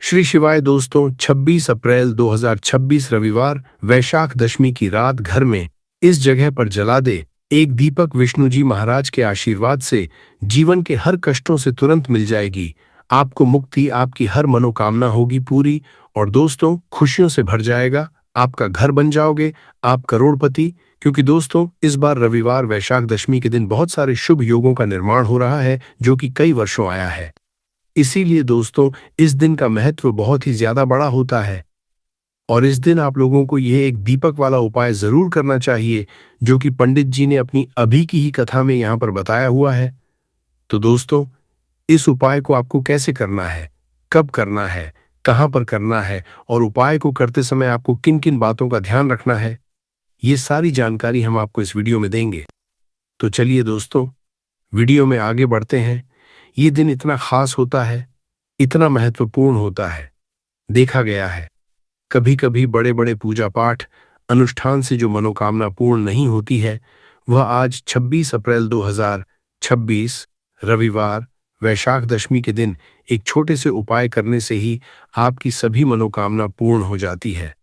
श्री शिवाय दोस्तों, 26 अप्रैल 2026 रविवार वैशाख दशमी की रात घर में इस जगह पर जला दे एक दीपक। विष्णु जी महाराज के आशीर्वाद से जीवन के हर कष्टों से तुरंत मिल जाएगी आपको मुक्ति। आपकी हर मनोकामना होगी पूरी और दोस्तों खुशियों से भर जाएगा आपका घर। बन जाओगे आप करोड़पति। क्योंकि दोस्तों इस बार रविवार वैशाख दशमी के दिन बहुत सारे शुभ योगों का निर्माण हो रहा है जो कि कई वर्षों आया है। इसीलिए दोस्तों इस दिन का महत्व बहुत ही ज्यादा बड़ा होता है और इस दिन आप लोगों को यह एक दीपक वाला उपाय जरूर करना चाहिए जो कि पंडित जी ने अपनी अभी की ही कथा में यहाँ पर बताया हुआ है। तो दोस्तों इस उपाय को आपको कैसे करना है, कब करना है, कहाँ पर करना है और उपाय को करते समय आपको किन किन बातों का ध्यान रखना है, ये सारी जानकारी हम आपको इस वीडियो में देंगे। तो चलिए दोस्तों वीडियो में आगे बढ़ते हैं। ये दिन इतना खास होता है, इतना महत्वपूर्ण होता है। देखा गया है कभी कभी बड़े बड़े पूजा पाठ अनुष्ठान से जो मनोकामना पूर्ण नहीं होती है वह आज 26 अप्रैल 2026 रविवार वैशाख दशमी के दिन एक छोटे से उपाय करने से ही आपकी सभी मनोकामना पूर्ण हो जाती है।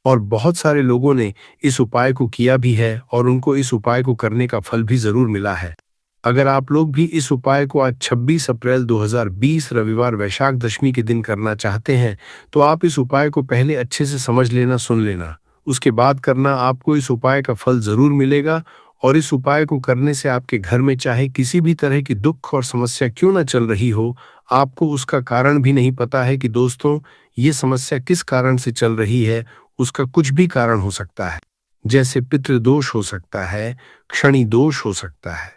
और बहुत सारे लोगों ने इस उपाय को किया भी है और उनको इस उपाय को करने का फल भी जरूर मिला है। अगर आप लोग भी इस उपाय को आज 26 अप्रैल 2020 रविवार वैशाख दशमी के दिन करना चाहते हैं तो आप इस उपाय को पहले अच्छे से समझ लेना, सुन लेना, उसके बाद करना। आपको इस उपाय का फल जरूर मिलेगा और इस उपाय को करने से आपके घर में चाहे किसी भी तरह की दुख और समस्या क्यों ना चल रही हो, आपको उसका कारण भी नहीं पता है कि दोस्तों ये समस्या किस कारण से चल रही है। उसका कुछ भी कारण हो सकता है, जैसे पितृदोष हो सकता है, क्षणि दोष हो सकता है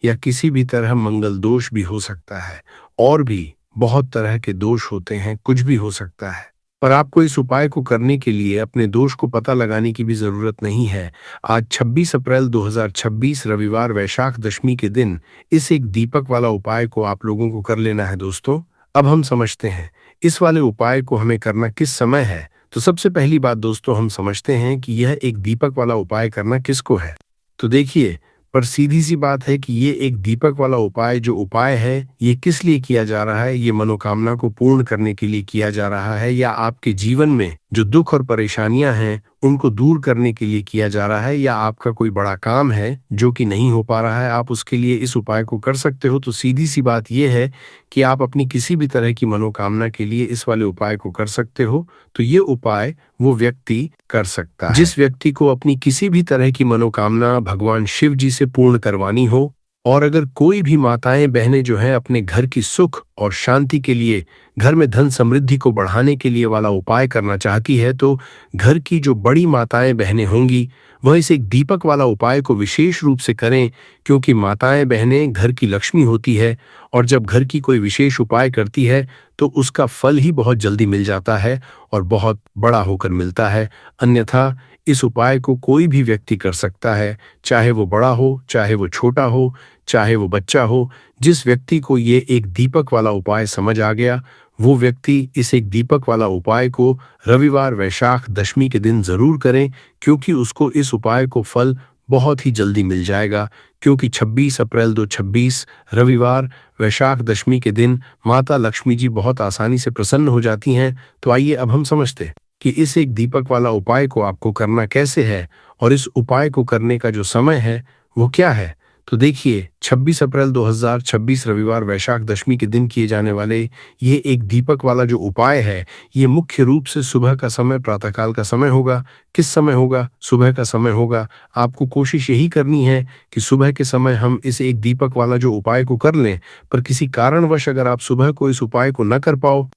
या किसी भी तरह मंगल दोष भी हो सकता है और भी बहुत तरह के दोष होते हैं, कुछ भी हो सकता है। पर आपको इस उपाय को करने के लिए अपने दोष को पता लगाने की भी जरूरत नहीं है। आज 26 अप्रैल 2026 रविवार वैशाख दशमी के दिन इस एक दीपक वाला उपाय को आप लोगों को कर लेना है। दोस्तों अब हम समझते हैं इस वाले उपाय को हमें करना किस समय है। तो सबसे पहली बात दोस्तों हम समझते हैं कि यह एक दीपक वाला उपाय करना किसको है। तो देखिए, पर सीधी सी बात है कि ये एक दीपक वाला उपाय जो उपाय है ये किस लिए किया जा रहा है। ये मनोकामना को पूर्ण करने के लिए किया जा रहा है या आपके जीवन में जो दुख और परेशानियां हैं उनको दूर करने के लिए किया जा रहा है या आपका कोई बड़ा काम है जो कि नहीं हो पा रहा है, आप उसके लिए इस उपाय को कर सकते हो। तो सीधी सी बात यह है कि आप अपनी किसी भी तरह की मनोकामना के लिए इस वाले उपाय को कर सकते हो। तो ये उपाय वो व्यक्ति कर सकता है जिस व्यक्ति को अपनी किसी भी तरह की मनोकामना भगवान शिव जी से पूर्ण करवानी हो। और अगर कोई भी माताएं बहनें जो हैं अपने घर की सुख और शांति के लिए, घर में धन समृद्धि को बढ़ाने के लिए वाला उपाय करना चाहती है तो घर की जो बड़ी माताएं बहनें होंगी वह इस एक दीपक वाला उपाय को विशेष रूप से करें। क्योंकि माताएं बहनें घर की लक्ष्मी होती है और जब घर की कोई विशेष उपाय करती है तो उसका फल ही बहुत जल्दी मिल जाता है और बहुत बड़ा होकर मिलता है। अन्यथा इस उपाय को कोई भी व्यक्ति कर सकता है, चाहे वो बड़ा हो, चाहे वो छोटा हो, चाहे वो बच्चा हो। जिस व्यक्ति को ये एक दीपक वाला उपाय समझ आ गया वो व्यक्ति इस एक दीपक वाला उपाय को रविवार वैशाख दशमी के दिन जरूर करें, क्योंकि उसको इस उपाय को फल बहुत ही जल्दी मिल जाएगा। क्योंकि 26 अप्रैल 2026 रविवार वैशाख दशमी के दिन माता लक्ष्मी जी बहुत आसानी से प्रसन्न हो जाती हैं। तो आइए अब हम समझते हैं कि इस एक दीपक वाला उपाय को आपको करना कैसे है और इस उपाय को करने का जो समय है वो क्या है। तो देखिए, 26 अप्रैल 2026 रविवार वैशाख दशमी के दिन किए जाने वाले ये एक दीपक वाला जो उपाय है ये मुख्य रूप से सुबह का समय, प्रातःकाल का समय होगा। किस समय होगा? सुबह का समय होगा। आपको कोशिश यही करनी है कि सुबह के समय हम इस एक दीपक वाला जो उपाय को कर लें। पर किसी कारणवश अगर आप सुबह को इस उपाय को न कर पाओ,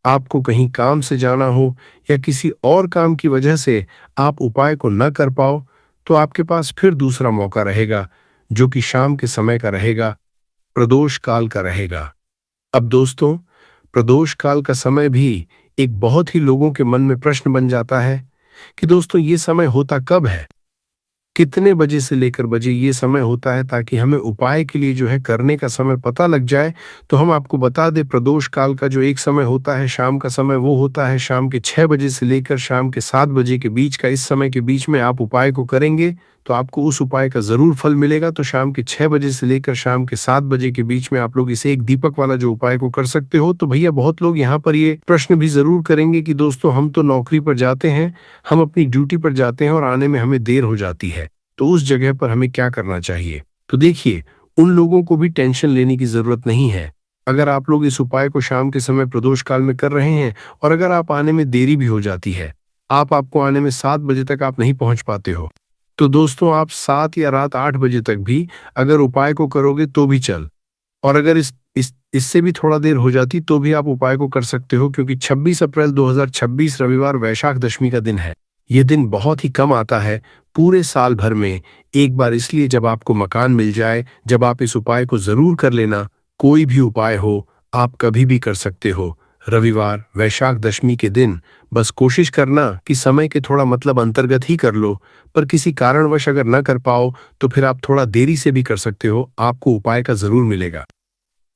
आपको कहीं काम से जाना हो या किसी और काम की वजह से आप उपाय को न कर पाओ, तो आपके पास फिर दूसरा मौका रहेगा जो कि शाम के समय का रहेगा, प्रदोष काल का रहेगा। अब दोस्तों प्रदोष काल का समय भी एक बहुत ही लोगों के मन में प्रश्न बन जाता है कि दोस्तों ये समय होता कब है, कितने बजे से लेकर बजे ये समय होता है, ताकि हमें उपाय के लिए जो है करने का समय पता लग जाए। तो हम आपको बता दें, प्रदोष काल का जो एक समय होता है, शाम का समय, वो होता है शाम के 6 बजे से लेकर शाम के 7 बजे के बीच का। इस समय के बीच में आप उपाय को करेंगे तो आपको उस उपाय का ज़रूर फल मिलेगा। तो शाम के 6 बजे से लेकर शाम के 7 बजे के बीच में आप लोग इसे एक दीपक वाला जो उपाय को कर सकते हो। तो भैया बहुत लोग यहाँ पर ये प्रश्न भी ज़रूर करेंगे कि दोस्तों, हम तो नौकरी पर जाते हैं, हम अपनी ड्यूटी पर जाते हैं और आने में हमें देर हो जाती है, तो उस जगह पर हमें क्या करना चाहिए? तो देखिए, उन लोगों को भी टेंशन लेने की ज़रूरत नहीं है। अगर आप लोग इस उपाय को शाम के समय प्रदोष काल में कर रहे हैं और अगर आप आने में देरी भी हो जाती है, आपको आने में 7 बजे तक आप नहीं पहुंच पाते हो, तो दोस्तों आप 7 या रात 8 बजे तक भी अगर उपाय को करोगे तो भी चल। और अगर इससे भी थोड़ा देर हो जाती तो भी आप उपाय को कर सकते हो, क्योंकि 26 अप्रैल 2026 रविवार वैशाख दशमी का दिन है। ये दिन बहुत ही कम आता है पूरे साल भर में एक बार, इसलिए जब आपको मकान मिल जाए, जब आप इस उपाय को जरूर कर लेना। कोई भी उपाय हो, आप कभी भी कर सकते हो। रविवार वैशाख दशमी के दिन बस कोशिश करना कि समय के थोड़ा मतलब अंतर्गत ही कर लो, पर किसी कारणवश अगर न कर पाओ तो फिर आप थोड़ा देरी से भी कर सकते हो, आपको उपाय का जरूर मिलेगा।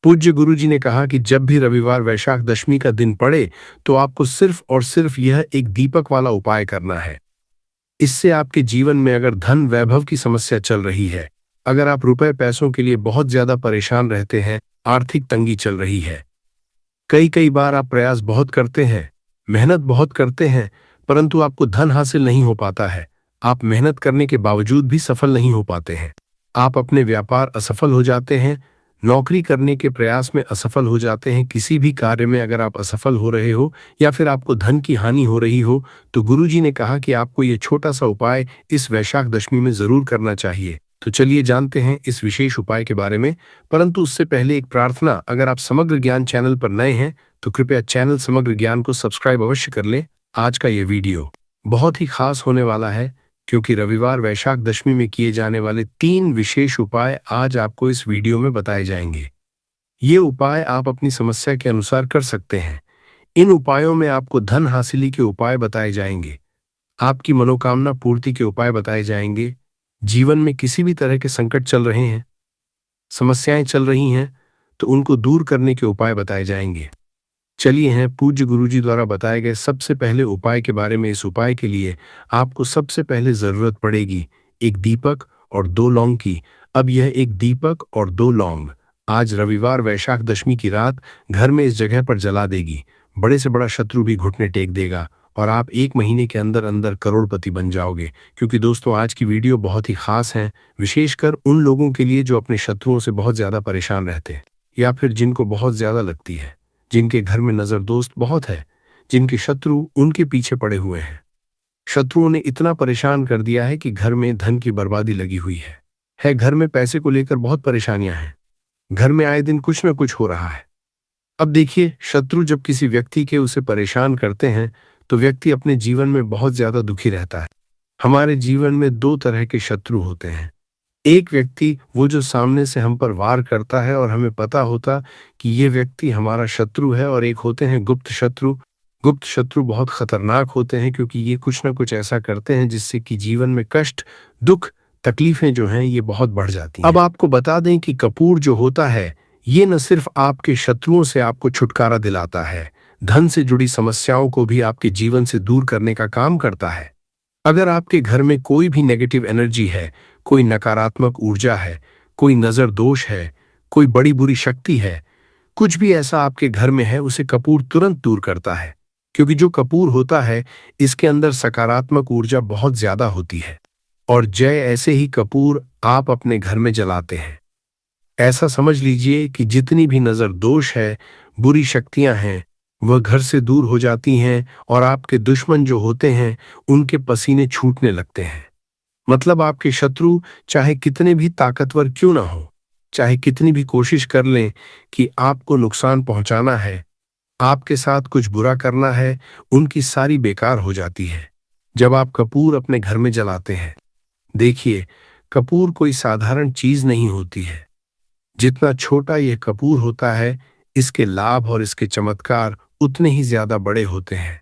पूज्य गुरुजी ने कहा कि जब भी रविवार वैशाख दशमी का दिन पड़े तो आपको सिर्फ और सिर्फ यह एक दीपक वाला उपाय करना है। इससे आपके जीवन में अगर धन वैभव की समस्या चल रही है, अगर आप रुपए पैसों के लिए बहुत ज्यादा परेशान रहते हैं, आर्थिक तंगी चल रही है, कई कई बार आप प्रयास बहुत करते हैं, मेहनत बहुत करते हैं, परंतु आपको धन हासिल नहीं हो पाता है, आप मेहनत करने के बावजूद भी सफल नहीं हो पाते हैं, आप अपने व्यापार असफल हो जाते हैं, नौकरी करने के प्रयास में असफल हो जाते हैं, किसी भी कार्य में अगर आप असफल हो रहे हो या फिर आपको धन की हानि हो रही हो, तो गुरुजी ने कहा कि आपको ये छोटा सा उपाय इस वैशाख दशमी में जरूर करना चाहिए। तो चलिए जानते हैं इस विशेष उपाय के बारे में, परंतु उससे पहले एक प्रार्थना। अगर आप समग्र ज्ञान चैनल पर नए हैं तो कृपया चैनल समग्र ज्ञान को सब्सक्राइब अवश्य कर लें। आज का ये वीडियो बहुत ही खास होने वाला है, क्योंकि रविवार वैशाख दशमी में किए जाने वाले 3 विशेष उपाय आज आपको इस वीडियो में बताए जाएंगे। ये उपाय आप अपनी समस्या के अनुसार कर सकते हैं। इन उपायों में आपको धन हासिली के उपाय बताए जाएंगे, आपकी मनोकामना पूर्ति के उपाय बताए जाएंगे। जीवन में किसी भी तरह के संकट चल रहे हैं, समस्याएं चल रही हैं, तो उनको दूर करने के उपाय बताए जाएंगे। चलिए हैं पूज्य गुरुजी द्वारा बताए गए सबसे पहले उपाय के बारे में। इस उपाय के लिए आपको सबसे पहले जरूरत पड़ेगी एक दीपक और 2 लौंग की। अब यह एक दीपक और 2 लौंग आज रविवार वैशाख दशमी की रात घर में इस जगह पर जला देगी। बड़े से बड़ा शत्रु भी घुटने टेक देगा और आप 1 महीने के अंदर अंदर करोड़पति बन जाओगे। क्योंकि दोस्तों, आज की वीडियो बहुत ही खास है, विशेषकर उन लोगों के लिए जो अपने शत्रुओं से बहुत ज्यादा परेशान रहते हैं, या फिर जिनको बहुत ज्यादा लगती है, जिनके घर में नजर दोस्त बहुत है, जिनके शत्रु उनके पीछे पड़े हुए हैं। शत्रुओं ने इतना परेशान कर दिया है कि घर में धन की बर्बादी लगी हुई है। घर में पैसे को लेकर बहुत परेशानियां हैं, घर में आए दिन कुछ न कुछ हो रहा है। अब देखिए, शत्रु जब किसी व्यक्ति के उसे परेशान करते हैं तो व्यक्ति अपने जीवन में बहुत ज्यादा दुखी रहता है। हमारे जीवन में 2 तरह के शत्रु होते हैं। एक व्यक्ति वो जो सामने से हम पर वार करता है और हमें पता होता कि ये व्यक्ति हमारा शत्रु है, और एक होते हैं गुप्त शत्रु। गुप्त शत्रु बहुत खतरनाक होते हैं, क्योंकि ये कुछ ना कुछ ऐसा करते हैं जिससे कि जीवन में कष्ट, दुख, तकलीफें जो हैं ये बहुत बढ़ जाती हैं। अब आपको बता दें कि कपूर जो होता है, ये न सिर्फ आपके शत्रुओं से आपको छुटकारा दिलाता है, धन से जुड़ी समस्याओं को भी आपके जीवन से दूर करने का काम करता है। अगर आपके घर में कोई भी नेगेटिव एनर्जी है, कोई नकारात्मक ऊर्जा है, कोई नजर दोष है, कोई बड़ी बुरी शक्ति है, कुछ भी ऐसा आपके घर में है, उसे कपूर तुरंत दूर करता है। क्योंकि जो कपूर होता है, इसके अंदर सकारात्मक ऊर्जा बहुत ज्यादा होती है, और ऐसे ही कपूर आप अपने घर में जलाते हैं। ऐसा समझ लीजिए कि जितनी भी नजर दोष है, बुरी शक्तियां हैं, वह घर से दूर हो जाती हैं, और आपके दुश्मन जो होते हैं उनके पसीने छूटने लगते हैं। मतलब आपके शत्रु चाहे कितने भी ताकतवर क्यों ना हो, चाहे कितनी भी कोशिश कर लें कि आपको नुकसान पहुंचाना है, आपके साथ कुछ बुरा करना है, उनकी सारी बेकार हो जाती है जब आप कपूर अपने घर में जलाते हैं। देखिए, कपूर कोई साधारण चीज नहीं होती है। जितना छोटा यह कपूर होता है, इसके लाभ और इसके चमत्कार उतने ही ज्यादा बड़े होते हैं।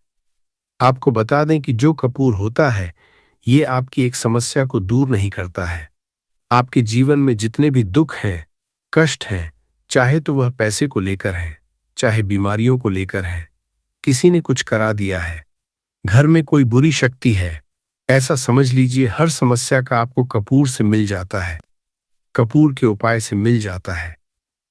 आपको बता दें कि जो कपूर होता है, ये आपकी एक समस्या को दूर नहीं करता है। आपके जीवन में जितने भी दुख हैं, कष्ट हैं, चाहे तो वह पैसे को लेकर है, चाहे बीमारियों को लेकर है, किसी ने कुछ करा दिया है, घर में कोई बुरी शक्ति है, ऐसा समझ लीजिए हर समस्या का आपको कपूर से मिल जाता है, कपूर के उपाय से मिल जाता है।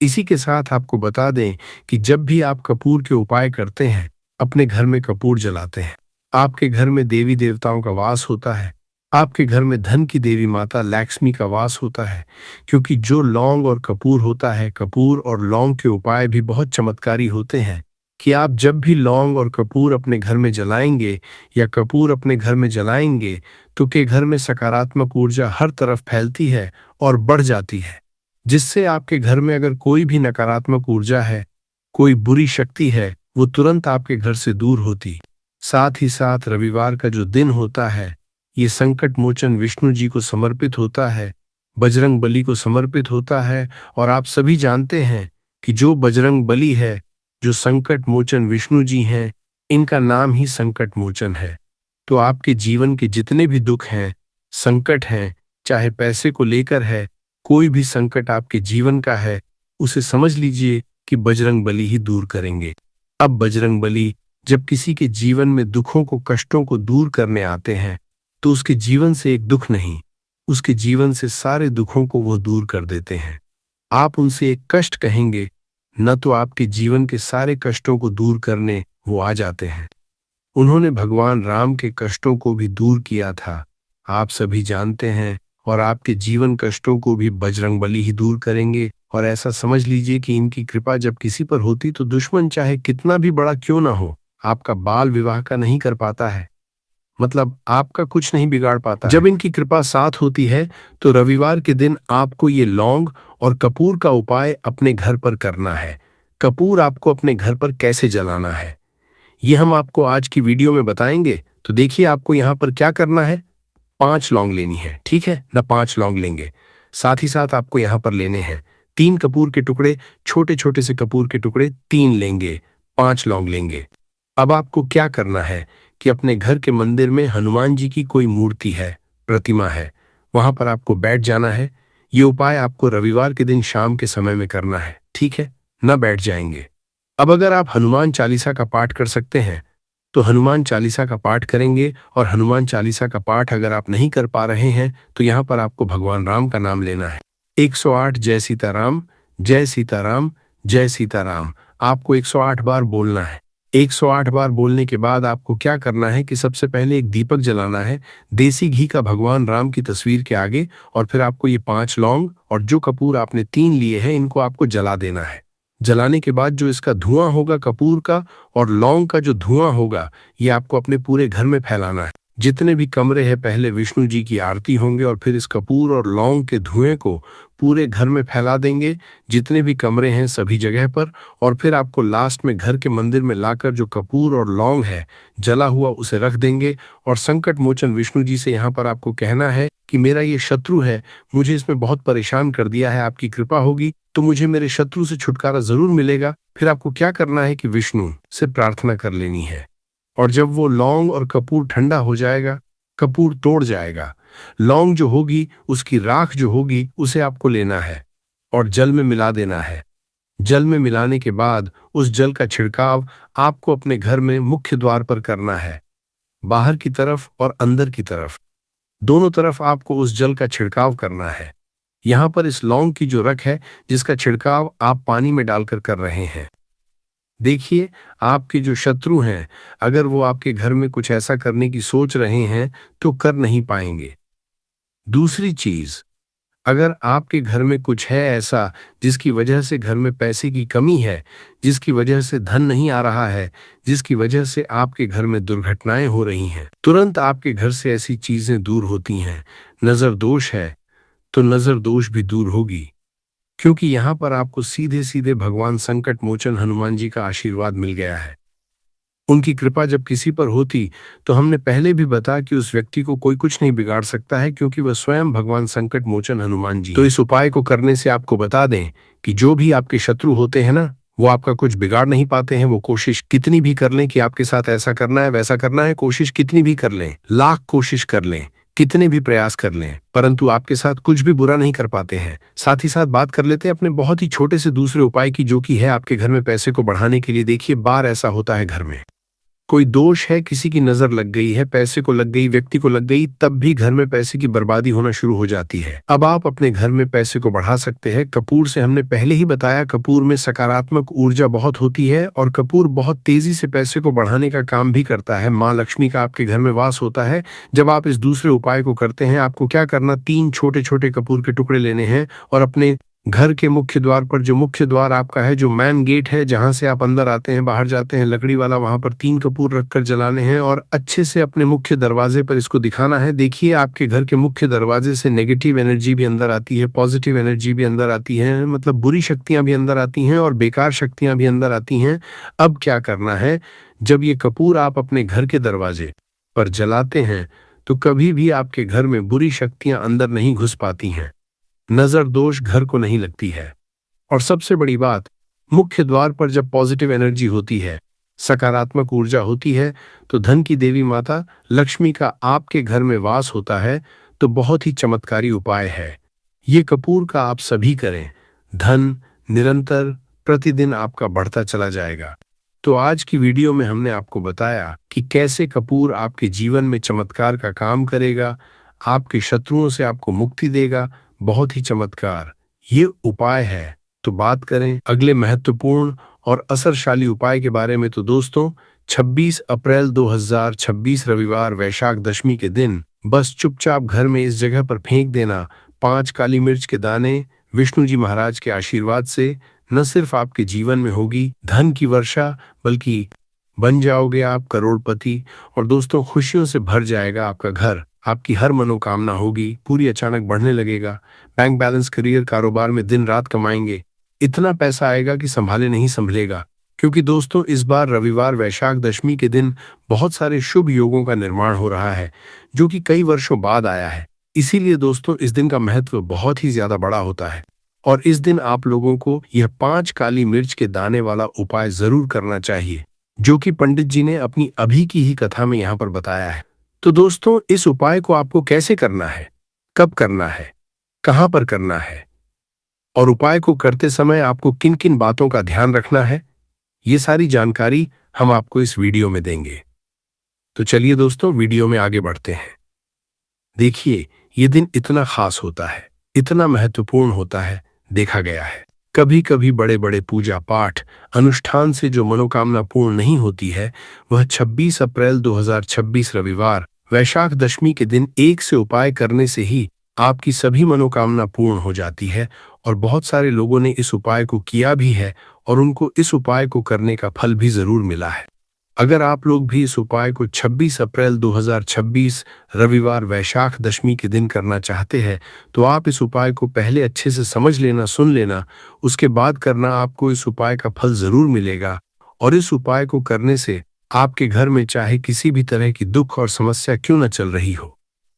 इसी के साथ आपको बता दें कि जब भी आप कपूर के उपाय करते हैं, अपने घर में कपूर जलाते हैं, आपके घर में देवी देवताओं का वास होता है, आपके घर में धन की देवी माता लक्ष्मी का वास होता है। क्योंकि जो लौंग और कपूर होता है, कपूर और लौंग के उपाय भी बहुत चमत्कारी होते हैं कि आप जब भी लौंग और कपूर अपने घर में जलाएंगे या कपूर अपने घर में जलाएंगे तो के घर में सकारात्मक ऊर्जा हर तरफ फैलती है और बढ़ जाती है, जिससे आपके घर में अगर कोई भी नकारात्मक ऊर्जा है, कोई बुरी शक्ति है, वो तुरंत आपके घर से दूर होती। साथ ही साथ रविवार का जो दिन होता है, ये संकट मोचन विष्णु जी को समर्पित होता है, बजरंग बली को समर्पित होता है। और आप सभी जानते हैं कि जो बजरंग बली है, जो संकट मोचन विष्णु जी हैं, इनका नाम ही संकट मोचन है। तो आपके जीवन के जितने भी दुख हैं, संकट हैं, चाहे पैसे को लेकर है, कोई भी संकट आपके जीवन का है, उसे समझ लीजिए कि बजरंग बली ही दूर करेंगे। अब बजरंग बली जब किसी के जीवन में दुखों को, कष्टों को दूर करने आते हैं, तो उसके जीवन से एक दुख नहीं, उसके जीवन से सारे दुखों को वो दूर कर देते हैं। आप उनसे एक कष्ट कहेंगे, न तो आपके जीवन के सारे कष्टों को दूर करने वो आ जाते हैं। उन्होंने भगवान राम के कष्टों को भी दूर किया था, आप सभी जानते हैं। और आपके जीवन कष्टों को भी बजरंगबली ही दूर करेंगे। और ऐसा समझ लीजिए कि इनकी कृपा जब किसी पर होती तो दुश्मन चाहे कितना भी बड़ा क्यों ना हो, आपका बाल विवाह का नहीं कर पाता है, मतलब आपका कुछ नहीं बिगाड़ पाता। जब इनकी कृपा साथ होती है तो रविवार के दिन आपको ये लौंग और कपूर का उपाय अपने घर पर करना है। कपूर आपको अपने घर पर कैसे जलाना है, ये हम आपको आज की वीडियो में बताएंगे। तो देखिए आपको यहाँ पर क्या करना है। 5 लौंग लेनी है, ठीक है ना, 5 लौंग लेंगे। साथ ही साथ आपको यहाँ पर लेने हैं 3 कपूर के टुकड़े, छोटे छोटे से कपूर के टुकड़े 3 लेंगे, 5 लौंग लेंगे। अब आपको क्या करना है कि अपने घर के मंदिर में हनुमान जी की कोई मूर्ति है, प्रतिमा है, वहां पर आपको बैठ जाना है। ये उपाय आपको रविवार के दिन शाम के समय में करना है, ठीक है ना, बैठ जाएंगे। अब अगर आप हनुमान चालीसा का पाठ कर सकते हैं तो हनुमान चालीसा का पाठ करेंगे। और हनुमान चालीसा का पाठ अगर आप नहीं कर पा रहे हैं तो यहाँ पर आपको भगवान राम का नाम लेना है। 108 जय सीताराम, जय सीताराम, जय सीताराम, आपको 108 बार बोलना है। 108 बार बोलने के बाद आपको क्या करना है कि सबसे पहले एक दीपक जलाना है देसी घी का भगवान राम की तस्वीर के आगे। और फिर आपको ये 5 लौंग और जो कपूर आपने 3 लिए हैं, इनको आपको जला देना है। जलाने के बाद जो इसका धुआं होगा कपूर का और लौंग का जो धुआं होगा, ये आपको अपने पूरे घर में फैलाना है। जितने भी कमरे हैं, पहले विष्णु जी की आरती होंगे और फिर इस कपूर और लौंग के धुएं को पूरे घर में फैला देंगे, जितने भी कमरे हैं सभी जगह पर। और फिर आपको लास्ट में घर के मंदिर में लाकर जो कपूर और लौंग है जला हुआ, उसे रख देंगे। और संकट मोचन विष्णु जी से यहाँ पर आपको कहना है कि मेरा ये शत्रु है, मुझे इसमें बहुत परेशान कर दिया है, आपकी कृपा होगी तो मुझे मेरे शत्रु से छुटकारा जरूर मिलेगा। फिर आपको क्या करना है कि विष्णु से प्रार्थना कर लेनी है। और जब वो लौंग और कपूर ठंडा हो जाएगा, कपूर तोड़ जाएगा, लौंग जो होगी उसकी राख जो होगी उसे आपको लेना है और जल में मिला देना है। जल में मिलाने के बाद उस जल का छिड़काव आपको अपने घर में मुख्य द्वार पर करना है, बाहर की तरफ और अंदर की तरफ, दोनों तरफ आपको उस जल का छिड़काव करना है। यहाँ पर इस लौंग की जो रख है, जिसका छिड़काव आप पानी में डालकर कर रहे हैं। देखिए आपके जो शत्रु हैं, अगर वो आपके घर में कुछ ऐसा करने की सोच रहे हैं तो कर नहीं पाएंगे। दूसरी चीज, अगर आपके घर में कुछ है ऐसा जिसकी वजह से घर में पैसे की कमी है, जिसकी वजह से धन नहीं आ रहा है, जिसकी वजह से आपके घर में दुर्घटनाएं हो रही हैं, तुरंत आपके घर से ऐसी चीजें दूर होती हैं। नजर दोष है तो नजर दोष भी दूर होगी, क्योंकि यहाँ पर आपको सीधे सीधे भगवान संकट मोचन हनुमान जी का आशीर्वाद मिल गया है। उनकी कृपा जब किसी पर होती तो हमने पहले भी बताया कि उस व्यक्ति को कोई कुछ नहीं बिगाड़ सकता है, क्योंकि वह स्वयं भगवान संकट मोचन हनुमान जी। तो इस उपाय को करने से आपको बता दें कि जो भी आपके शत्रु होते हैं ना, वो आपका कुछ बिगाड़ नहीं पाते हैं। वो कोशिश कितनी भी कर लें कि आपके साथ ऐसा करना है वैसा करना है, कोशिश कितनी भी कर लें, लाख कोशिश कर लें, कितने भी प्रयास कर लें, परंतु आपके साथ कुछ भी बुरा नहीं कर पाते हैं। साथ ही साथ बात कर लेते हैं अपने बहुत ही छोटे से दूसरे उपाय की, जो कि है आपके घर में पैसे को बढ़ाने के लिए। देखिए, बार ऐसा होता है घर में कोई दोष है, किसी की नजर लग गई है, पैसे को लग गई, व्यक्ति को लग गई, तब भी घर में पैसे की बर्बादी होना शुरू हो जाती है। अब आप अपने घर में पैसे को बढ़ा सकते हैं। कपूर से हमने पहले ही बताया, कपूर में सकारात्मक ऊर्जा बहुत होती है और कपूर बहुत तेजी से पैसे को बढ़ाने का काम भी करता है। माँ लक्ष्मी का आपके घर में वास होता है। जब आप इस दूसरे उपाय को करते हैं, आपको क्या करना, 3 छोटे छोटे कपूर के टुकड़े लेने हैं और अपने घर के मुख्य द्वार पर, जो मुख्य द्वार आपका है, जो मेन गेट है, जहां से आप अंदर आते हैं बाहर जाते हैं, लकड़ी वाला, वहां पर 3 कपूर रखकर जलाने हैं और अच्छे से अपने मुख्य दरवाजे पर इसको दिखाना है। देखिए, आपके घर के मुख्य दरवाजे से नेगेटिव एनर्जी भी अंदर आती है, पॉजिटिव एनर्जी भी अंदर आती है, मतलब बुरी शक्तियां भी अंदर आती हैं और बेकार शक्तियां भी अंदर आती हैं। अब क्या करना है, जब ये कपूर आप अपने घर के दरवाजे पर जलाते हैं तो कभी भी आपके घर में बुरी शक्तियां अंदर नहीं घुस पाती हैं, नजर दोष घर को नहीं लगती है। और सबसे बड़ी बात, मुख्य द्वार पर जब पॉजिटिव एनर्जी होती है, सकारात्मक ऊर्जा होती है, तो धन की देवी माता लक्ष्मी का आपके घर में वास होता है। तो बहुत ही चमत्कारी उपाय है ये कपूर का, आप सभी करें। धन निरंतर प्रतिदिन आपका बढ़ता चला जाएगा। तो आज की वीडियो में हमने आपको बताया कि कैसे कपूर आपके जीवन में चमत्कार का काम करेगा, आपके शत्रुओं से आपको मुक्ति देगा। बहुत ही चमत्कार ये उपाय है। तो बात करें अगले महत्वपूर्ण और असरशाली उपाय के बारे में, तो दोस्तों 26 अप्रैल 2026 रविवार वैशाख दशमी के दिन बस चुपचाप घर में इस जगह पर फेंक देना 5 काली मिर्च के दाने। विष्णु जी महाराज के आशीर्वाद से न सिर्फ आपके जीवन में होगी धन की वर्षा, बल्कि बन जाओगे आप करोड़पति। और दोस्तों, खुशियों से भर जाएगा आपका घर, आपकी हर मनोकामना होगी पूरी, अचानक बढ़ने लगेगा। बैंक बैलेंस, करियर, कारोबार में दिन रात कमाएंगे, इतना पैसा आएगा कि संभाले नहीं संभलेगा। क्योंकि दोस्तों, इस बार रविवार वैशाख दशमी के दिन बहुत सारे शुभ योगों का निर्माण हो रहा है, जो कि कई वर्षों बाद आया है। इसीलिए दोस्तों, इस दिन का महत्व बहुत ही ज्यादा बड़ा होता है और इस दिन आप लोगों को यह 5 काली मिर्च के दाने वाला उपाय जरूर करना चाहिए, जो कि पंडित जी ने अपनी अभी की ही कथा में यहाँ पर बताया है। तो दोस्तों, इस उपाय को आपको कैसे करना है, कब करना है, कहां पर करना है और उपाय को करते समय आपको किन किन बातों का ध्यान रखना है, ये सारी जानकारी हम आपको इस वीडियो में देंगे। तो चलिए दोस्तों, वीडियो में आगे बढ़ते हैं। देखिए, ये दिन इतना खास होता है, इतना महत्वपूर्ण होता है, देखा गया है कभी कभी बड़े बड़े पूजा पाठ अनुष्ठान से जो मनोकामना पूर्ण नहीं होती है, वह 26 अप्रैल 2026 रविवार वैशाख दशमी के दिन एक से उपाय करने से ही आपकी सभी मनोकामना पूर्ण हो जाती है। और बहुत सारे लोगों ने इस उपाय को किया भी है और उनको इस उपाय को करने का फल भी जरूर मिला है। अगर आप लोग भी इस उपाय को 26 अप्रैल 2026 रविवार वैशाख दशमी के दिन करना चाहते हैं, तो आप इस उपाय को पहले अच्छे से समझ लेना, सुन लेना, उसके बाद करना। आपको इस उपाय का फल जरूर मिलेगा और इस उपाय को करने से आपके घर में चाहे किसी भी तरह की दुख और समस्या क्यों न चल रही हो,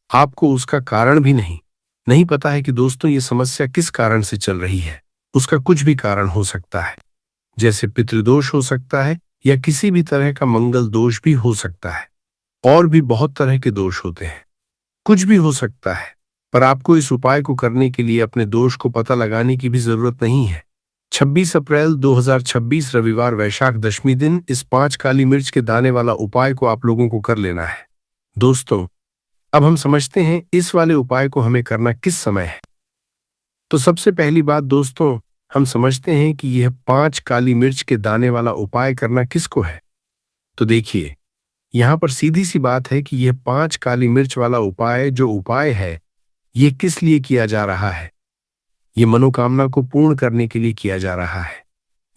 आपको उसका कारण भी नहीं पता है कि दोस्तों ये समस्या किस कारण से चल रही है। उसका कुछ भी कारण हो सकता है, जैसे पितृदोष हो सकता है या किसी भी तरह का मंगल दोष भी हो सकता है, और भी बहुत तरह के दोष होते हैं, कुछ भी हो सकता है। पर आपको इस उपाय को करने के लिए अपने दोष को पता लगाने की भी जरूरत नहीं है। 26 अप्रैल 2026 रविवार वैशाख दशमी दिन इस 5 काली मिर्च के दाने वाला उपाय को आप लोगों को कर लेना है। दोस्तों, अब हम समझते हैं इस वाले उपाय को हमें करना किस समय है। तो सबसे पहली बात दोस्तों, हम समझते हैं कि यह 5 काली मिर्च के दाने वाला उपाय करना किसको है। तो देखिए, यहां पर सीधी सी बात है कि यह 5 काली मिर्च वाला उपाय जो उपाय है, यह किस लिए किया जा रहा है। ये मनोकामना को पूर्ण करने के लिए किया जा रहा है,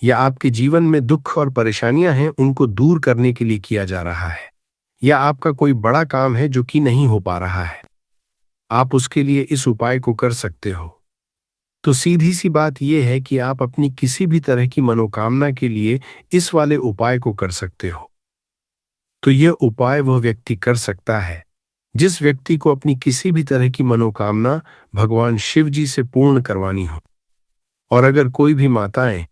या आपके जीवन में दुख और परेशानियां हैं उनको दूर करने के लिए किया जा रहा है, या आपका कोई बड़ा काम है जो कि नहीं हो पा रहा है, आप उसके लिए इस उपाय को कर सकते हो। तो सीधी सी बात यह है कि आप अपनी किसी भी तरह की मनोकामना के लिए इस वाले उपाय को कर सकते हो। तो यह उपाय वह व्यक्ति कर सकता है जिस व्यक्ति को अपनी किसी भी तरह की मनोकामना भगवान शिव जी से पूर्ण करवानी हो। और अगर कोई भी माताएं,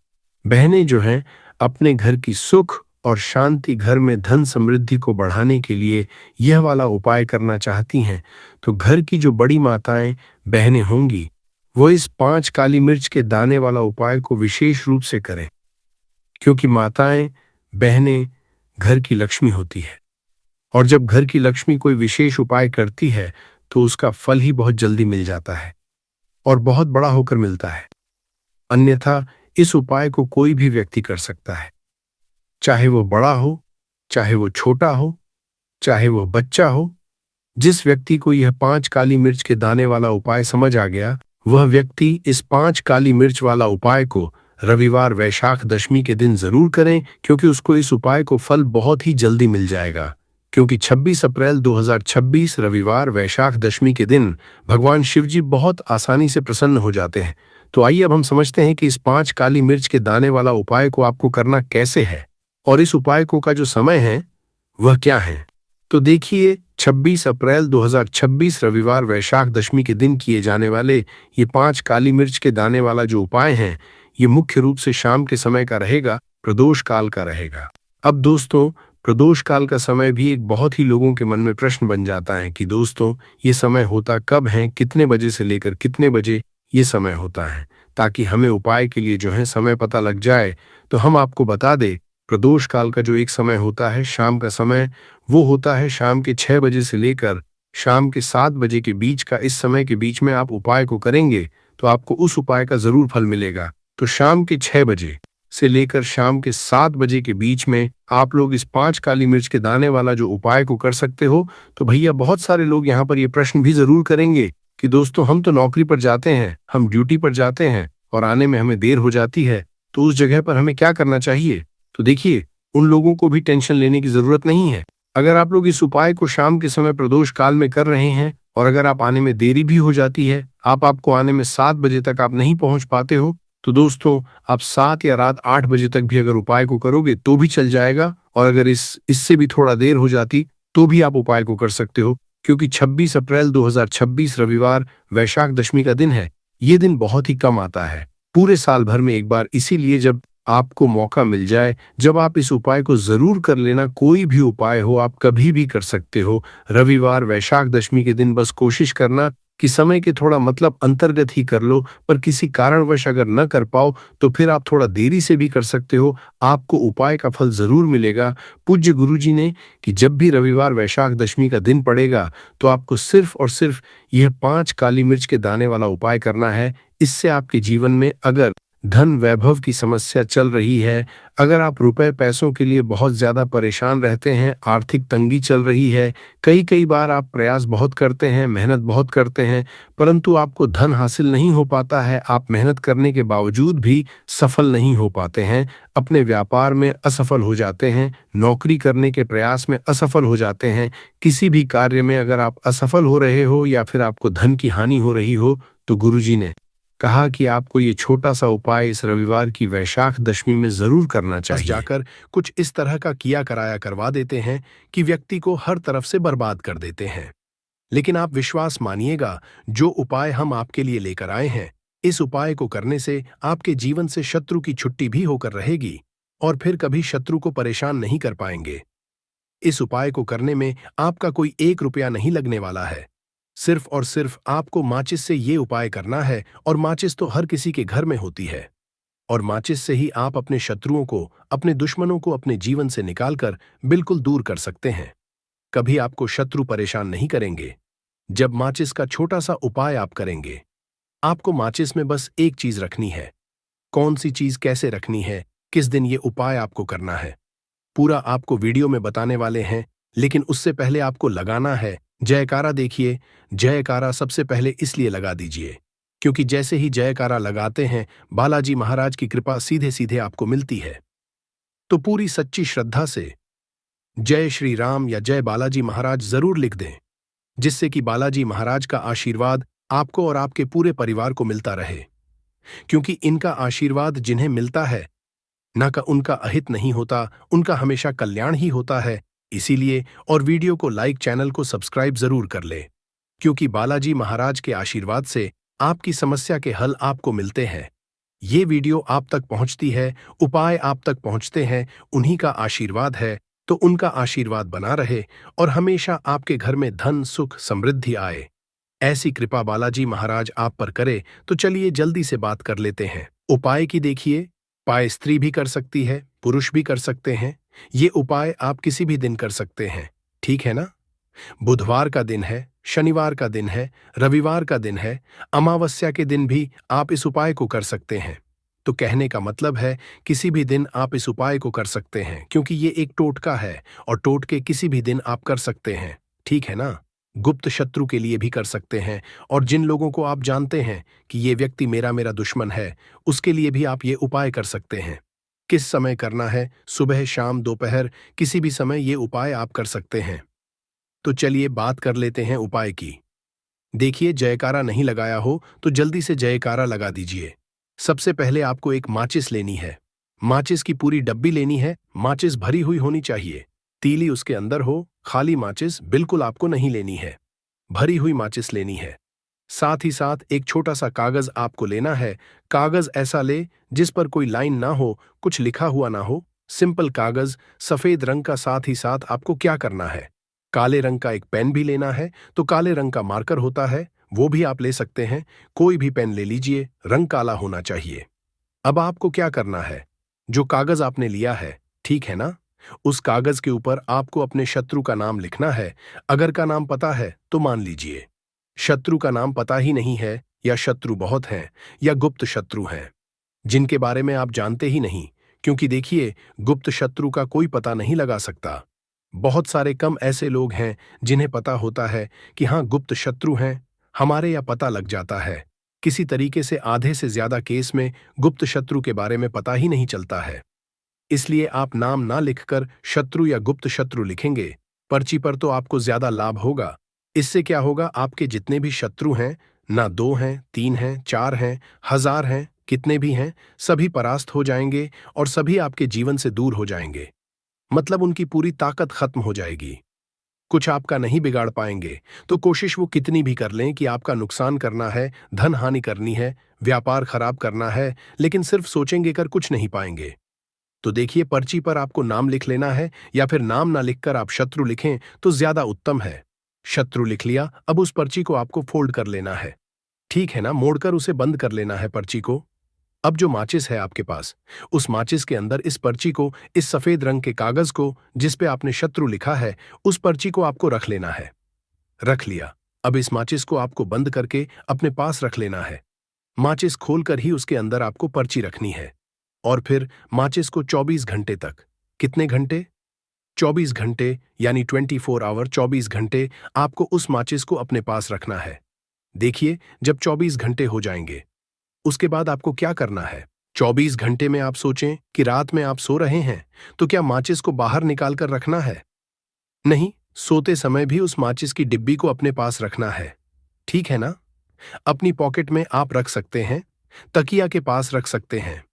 बहनें जो हैं अपने घर की सुख और शांति घर में धन समृद्धि को बढ़ाने के लिए यह वाला उपाय करना चाहती हैं, तो घर की जो बड़ी माताएं बहनें होंगी वो इस 5 काली मिर्च के दाने वाला उपाय को विशेष रूप से करें, क्योंकि माताएं बहनें घर की लक्ष्मी होती है और जब घर की लक्ष्मी कोई विशेष उपाय करती है तो उसका फल ही बहुत जल्दी मिल जाता है और बहुत बड़ा होकर मिलता है। अन्यथा इस उपाय को कोई भी व्यक्ति कर सकता है, चाहे वो बड़ा हो, चाहे वो छोटा हो, चाहे वो बच्चा हो। जिस व्यक्ति को यह 5 काली मिर्च के दाने वाला उपाय समझ आ गया, वह व्यक्ति इस 5 काली मिर्च वाला उपाय को रविवार वैशाख दशमी के दिन जरूर करें, क्योंकि उसको इस उपाय को फल बहुत ही जल्दी मिल जाएगा। क्योंकि 26 अप्रैल 2026 रविवार वैशाख दशमी के दिन भगवान शिव जी बहुत आसानी से प्रसन्न हो जाते हैं। तो आइए अब हम समझते हैं कि इस 5 काली मिर्च के दाने वाला उपाय को आपको करना कैसे है और इस उपाय को का जो समय है वह क्या है। तो देखिए, 26 अप्रैल 2026 रविवार वैशाख दशमी के दिन किए जाने वाले ये 5 काली मिर्च के दाने वाला जो उपाय हैं, ये मुख्य रूप से शाम के समय का रहेगा, प्रदोष काल का रहेगा। अब दोस्तों, प्रदोष काल का समय भी एक बहुत ही लोगों के मन में प्रश्न बन जाता है कि दोस्तों ये समय होता कब है, कितने बजे से लेकर कितने बजे ये समय होता है, ताकि हमें उपाय के लिए जो है समय पता लग जाए। तो हम आपको बता दें, प्रदोष काल का जो एक समय होता है शाम का समय, वो होता है शाम के 6 बजे से लेकर शाम के 7 बजे के बीच का। इस समय के बीच में आप उपाय को करेंगे तो आपको उस उपाय का जरूर फल मिलेगा। तो शाम के 6 बजे से लेकर शाम के 7 बजे के बीच में आप लोग इस 5 काली मिर्च के दाने वाला जो उपाय को कर सकते हो। तो भैया बहुत सारे लोग यहाँ पर ये प्रश्न भी जरूर करेंगे कि दोस्तों हम तो नौकरी पर जाते हैं, हम ड्यूटी पर जाते हैं और आने में हमें देर हो जाती है, तो उस जगह पर हमें क्या करना चाहिए। तो देखिए, उन लोगों को भी टेंशन लेने की जरूरत नहीं है। अगर आप लोग इस उपाय को शाम के समय प्रदोष काल में कर रहे हैं और अगर आप आने में देरी भी हो जाती है, आपको आने में 7 बजे तक आप नहीं पहुंच पाते हो, तो दोस्तों आप 7 या रात 8 बजे तक भी अगर उपाय को करोगे तो भी चल जाएगा। और अगर इससे भी थोड़ा देर हो जाती तो भी आप उपाय को कर सकते हो, क्योंकि 26 अप्रैल 2026 रविवार वैशाख दशमी का दिन है। ये दिन बहुत ही कम आता है पूरे साल भर में एक बार, इसीलिए जब आपको मौका मिल जाए, जब आप इस उपाय को जरूर कर लेना। कोई भी उपाय हो आप कभी भी कर सकते हो, रविवार वैशाख दशमी के दिन बस कोशिश करना कि समय के थोड़ा मतलब अंतर्गत ही कर लो। पर किसी कारणवश अगर न कर पाओ तो फिर आप थोड़ा देरी से भी कर सकते हो, आपको उपाय का फल जरूर मिलेगा। पूज्य गुरुजी ने कि जब भी रविवार वैशाख दशमी का दिन पड़ेगा तो आपको सिर्फ और सिर्फ यह 5 काली मिर्च के दाने वाला उपाय करना है। इससे आपके जीवन में अगर धन वैभव की समस्या चल रही है, अगर आप रुपए पैसों के लिए बहुत ज्यादा परेशान रहते हैं, आर्थिक तंगी चल रही है, कई बार आप प्रयास बहुत करते हैं, मेहनत बहुत करते हैं, परंतु आपको धन हासिल नहीं हो पाता है, आप मेहनत करने के बावजूद भी सफल नहीं हो पाते हैं, अपने व्यापार में असफल हो जाते हैं, नौकरी करने के प्रयास में असफल हो जाते हैं, किसी भी कार्य में अगर आप असफल हो रहे हो या फिर आपको धन की हानि हो रही हो, तो गुरुजी ने कहा कि आपको ये छोटा सा उपाय इस रविवार की वैशाख दशमी में जरूर करना चाहिए। जाकर कुछ इस तरह का किया कराया करवा देते हैं कि व्यक्ति को हर तरफ से बर्बाद कर देते हैं। लेकिन आप विश्वास मानिएगा, जो उपाय हम आपके लिए लेकर आए हैं, इस उपाय को करने से आपके जीवन से शत्रु की छुट्टी भी होकर रहेगी और फिर कभी शत्रु को परेशान नहीं कर पाएंगे। इस उपाय को करने में आपका कोई 1 रुपया नहीं लगने वाला है। सिर्फ और सिर्फ आपको माचिस से ये उपाय करना है, और माचिस तो हर किसी के घर में होती है, और माचिस से ही आप अपने शत्रुओं को, अपने दुश्मनों को अपने जीवन से निकालकर बिल्कुल दूर कर सकते हैं। कभी आपको शत्रु परेशान नहीं करेंगे। जब माचिस का छोटा सा उपाय आप करेंगे, आपको माचिस में बस एक चीज रखनी है। कौन सी चीज कैसे रखनी है, किस दिन ये उपाय आपको करना है, पूरा आपको वीडियो में बताने वाले हैं। लेकिन उससे पहले आपको लगाना है जयकारा। देखिए, जयकारा सबसे पहले इसलिए लगा दीजिए क्योंकि जैसे ही जयकारा लगाते हैं, बालाजी महाराज की कृपा सीधे सीधे आपको मिलती है। तो पूरी सच्ची श्रद्धा से जय श्री राम या जय बालाजी महाराज जरूर लिख दें, जिससे कि बालाजी महाराज का आशीर्वाद आपको और आपके पूरे परिवार को मिलता रहे। क्योंकि इनका आशीर्वाद जिन्हें मिलता है, ना का उनका अहित नहीं होता, उनका हमेशा कल्याण ही होता है। इसीलिए और वीडियो को लाइक, चैनल को सब्सक्राइब जरूर कर ले, क्योंकि बालाजी महाराज के आशीर्वाद से आपकी समस्या के हल आपको मिलते हैं। ये वीडियो आप तक पहुंचती है, उपाय आप तक पहुंचते हैं, उन्हीं का आशीर्वाद है, तो उनका आशीर्वाद बना रहे और हमेशा आपके घर में धन, सुख, समृद्धि आए। ऐसी कृपा बालाजी महाराज आप पर करे, तो चलिए जल्दी से बात कर लेते हैं। उपाय की देखिए, उपाय स्त्री भी कर सकती है, पुरुष भी कर सकते हैं। ये उपाय आप किसी भी दिन कर सकते हैं, ठीक है ना? बुधवार का दिन है, शनिवार का दिन है, रविवार का दिन है, अमावस्या के दिन भी आप इस उपाय को कर सकते हैं। तो कहने का मतलब है किसी भी दिन आप इस उपाय को कर सकते हैं, क्योंकि ये एक टोटका है और टोटके किसी भी दिन आप कर सकते हैं, ठीक है ना? गुप्त शत्रु के लिए भी कर सकते हैं, और जिन लोगों को आप जानते हैं कि ये व्यक्ति मेरा मेरा दुश्मन है, उसके लिए भी आप ये उपाय कर सकते हैं। किस समय करना है? सुबह, शाम, दोपहर, किसी भी समय ये उपाय आप कर सकते हैं। तो चलिए बात कर लेते हैं उपाय की। देखिए, जयकारा नहीं लगाया हो तो जल्दी से जयकारा लगा दीजिए। सबसे पहले आपको एक माचिस लेनी है। माचिस की पूरी डब्बी लेनी है। माचिस भरी हुई होनी चाहिए, तीली उसके अंदर हो। खाली माचिस बिल्कुल आपको नहीं लेनी है, भरी हुई माचिस लेनी है। साथ ही साथ एक छोटा सा कागज आपको लेना है। कागज ऐसा ले जिस पर कोई लाइन ना हो, कुछ लिखा हुआ ना हो, सिंपल कागज, सफेद रंग का। साथ ही साथ आपको क्या करना है, काले रंग का एक पेन भी लेना है। तो काले रंग का मार्कर होता है, वो भी आप ले सकते हैं। कोई भी पेन ले लीजिए, रंग काला होना चाहिए। अब आपको क्या करना है, जो कागज आपने लिया है, ठीक है ना, उस कागज के ऊपर आपको अपने शत्रु का नाम लिखना है। अगर का नाम पता है तो मान लीजिए, शत्रु का नाम पता ही नहीं है, या शत्रु बहुत हैं, या गुप्त शत्रु हैं जिनके बारे में आप जानते ही नहीं। क्योंकि देखिए, गुप्त शत्रु का कोई पता नहीं लगा सकता। बहुत सारे कम ऐसे लोग हैं जिन्हें पता होता है कि हाँ, गुप्त शत्रु हैं हमारे, या पता लग जाता है। किसी तरीके से आधे से ज्यादा केस में गुप्त शत्रु के बारे में पता ही नहीं चलता है। इसलिए आप नाम ना लिखकर शत्रु या गुप्त शत्रु लिखेंगे पर्ची पर, तो आपको ज्यादा लाभ होगा। इससे क्या होगा, आपके जितने भी शत्रु हैं, ना 2 हैं, 3 हैं, 4 हैं, 1000 हैं, कितने भी हैं, सभी परास्त हो जाएंगे और सभी आपके जीवन से दूर हो जाएंगे। मतलब उनकी पूरी ताकत खत्म हो जाएगी। कुछ आपका नहीं बिगाड़ पाएंगे। तो कोशिश वो कितनी भी कर लें कि आपका नुकसान करना है, धन हानि करनी है, व्यापार खराब करना है, लेकिन सिर्फ सोचेंगे कर कुछ नहीं पाएंगे। तो देखिए, पर्ची पर आपको नाम लिख लेना है, या फिर नाम ना लिखकर आप शत्रु लिखें तो ज्यादा उत्तम है। शत्रु लिख लिया, अब उस पर्ची को आपको फोल्ड कर लेना है, ठीक है ना, मोड़कर उसे बंद कर लेना है पर्ची को। अब जो माचिस है आपके पास, उस माचिस के अंदर इस पर्ची को, इस सफेद रंग के कागज को जिस पे आपने शत्रु लिखा है, उस पर्ची को आपको रख लेना है। रख लिया। अब इस माचिस को आपको बंद करके अपने पास रख लेना है। माचिस खोलकर ही उसके अंदर आपको पर्ची रखनी है, और फिर माचिस को 24 घंटे तक, कितने घंटे, 24 घंटे, यानी 24 आवर, 24 घंटे आपको उस माचिस को अपने पास रखना है। देखिए, जब 24 घंटे हो जाएंगे, उसके बाद आपको क्या करना है। 24 घंटे में आप सोचें कि रात में आप सो रहे हैं, तो क्या माचिस को बाहर निकाल कर रखना है? नहीं, सोते समय भी उस माचिस की डिब्बी को अपने पास रखना है, ठीक है ना? अपनी पॉकेट में आप रख सकते हैं, तकिया के पास रख सकते हैं,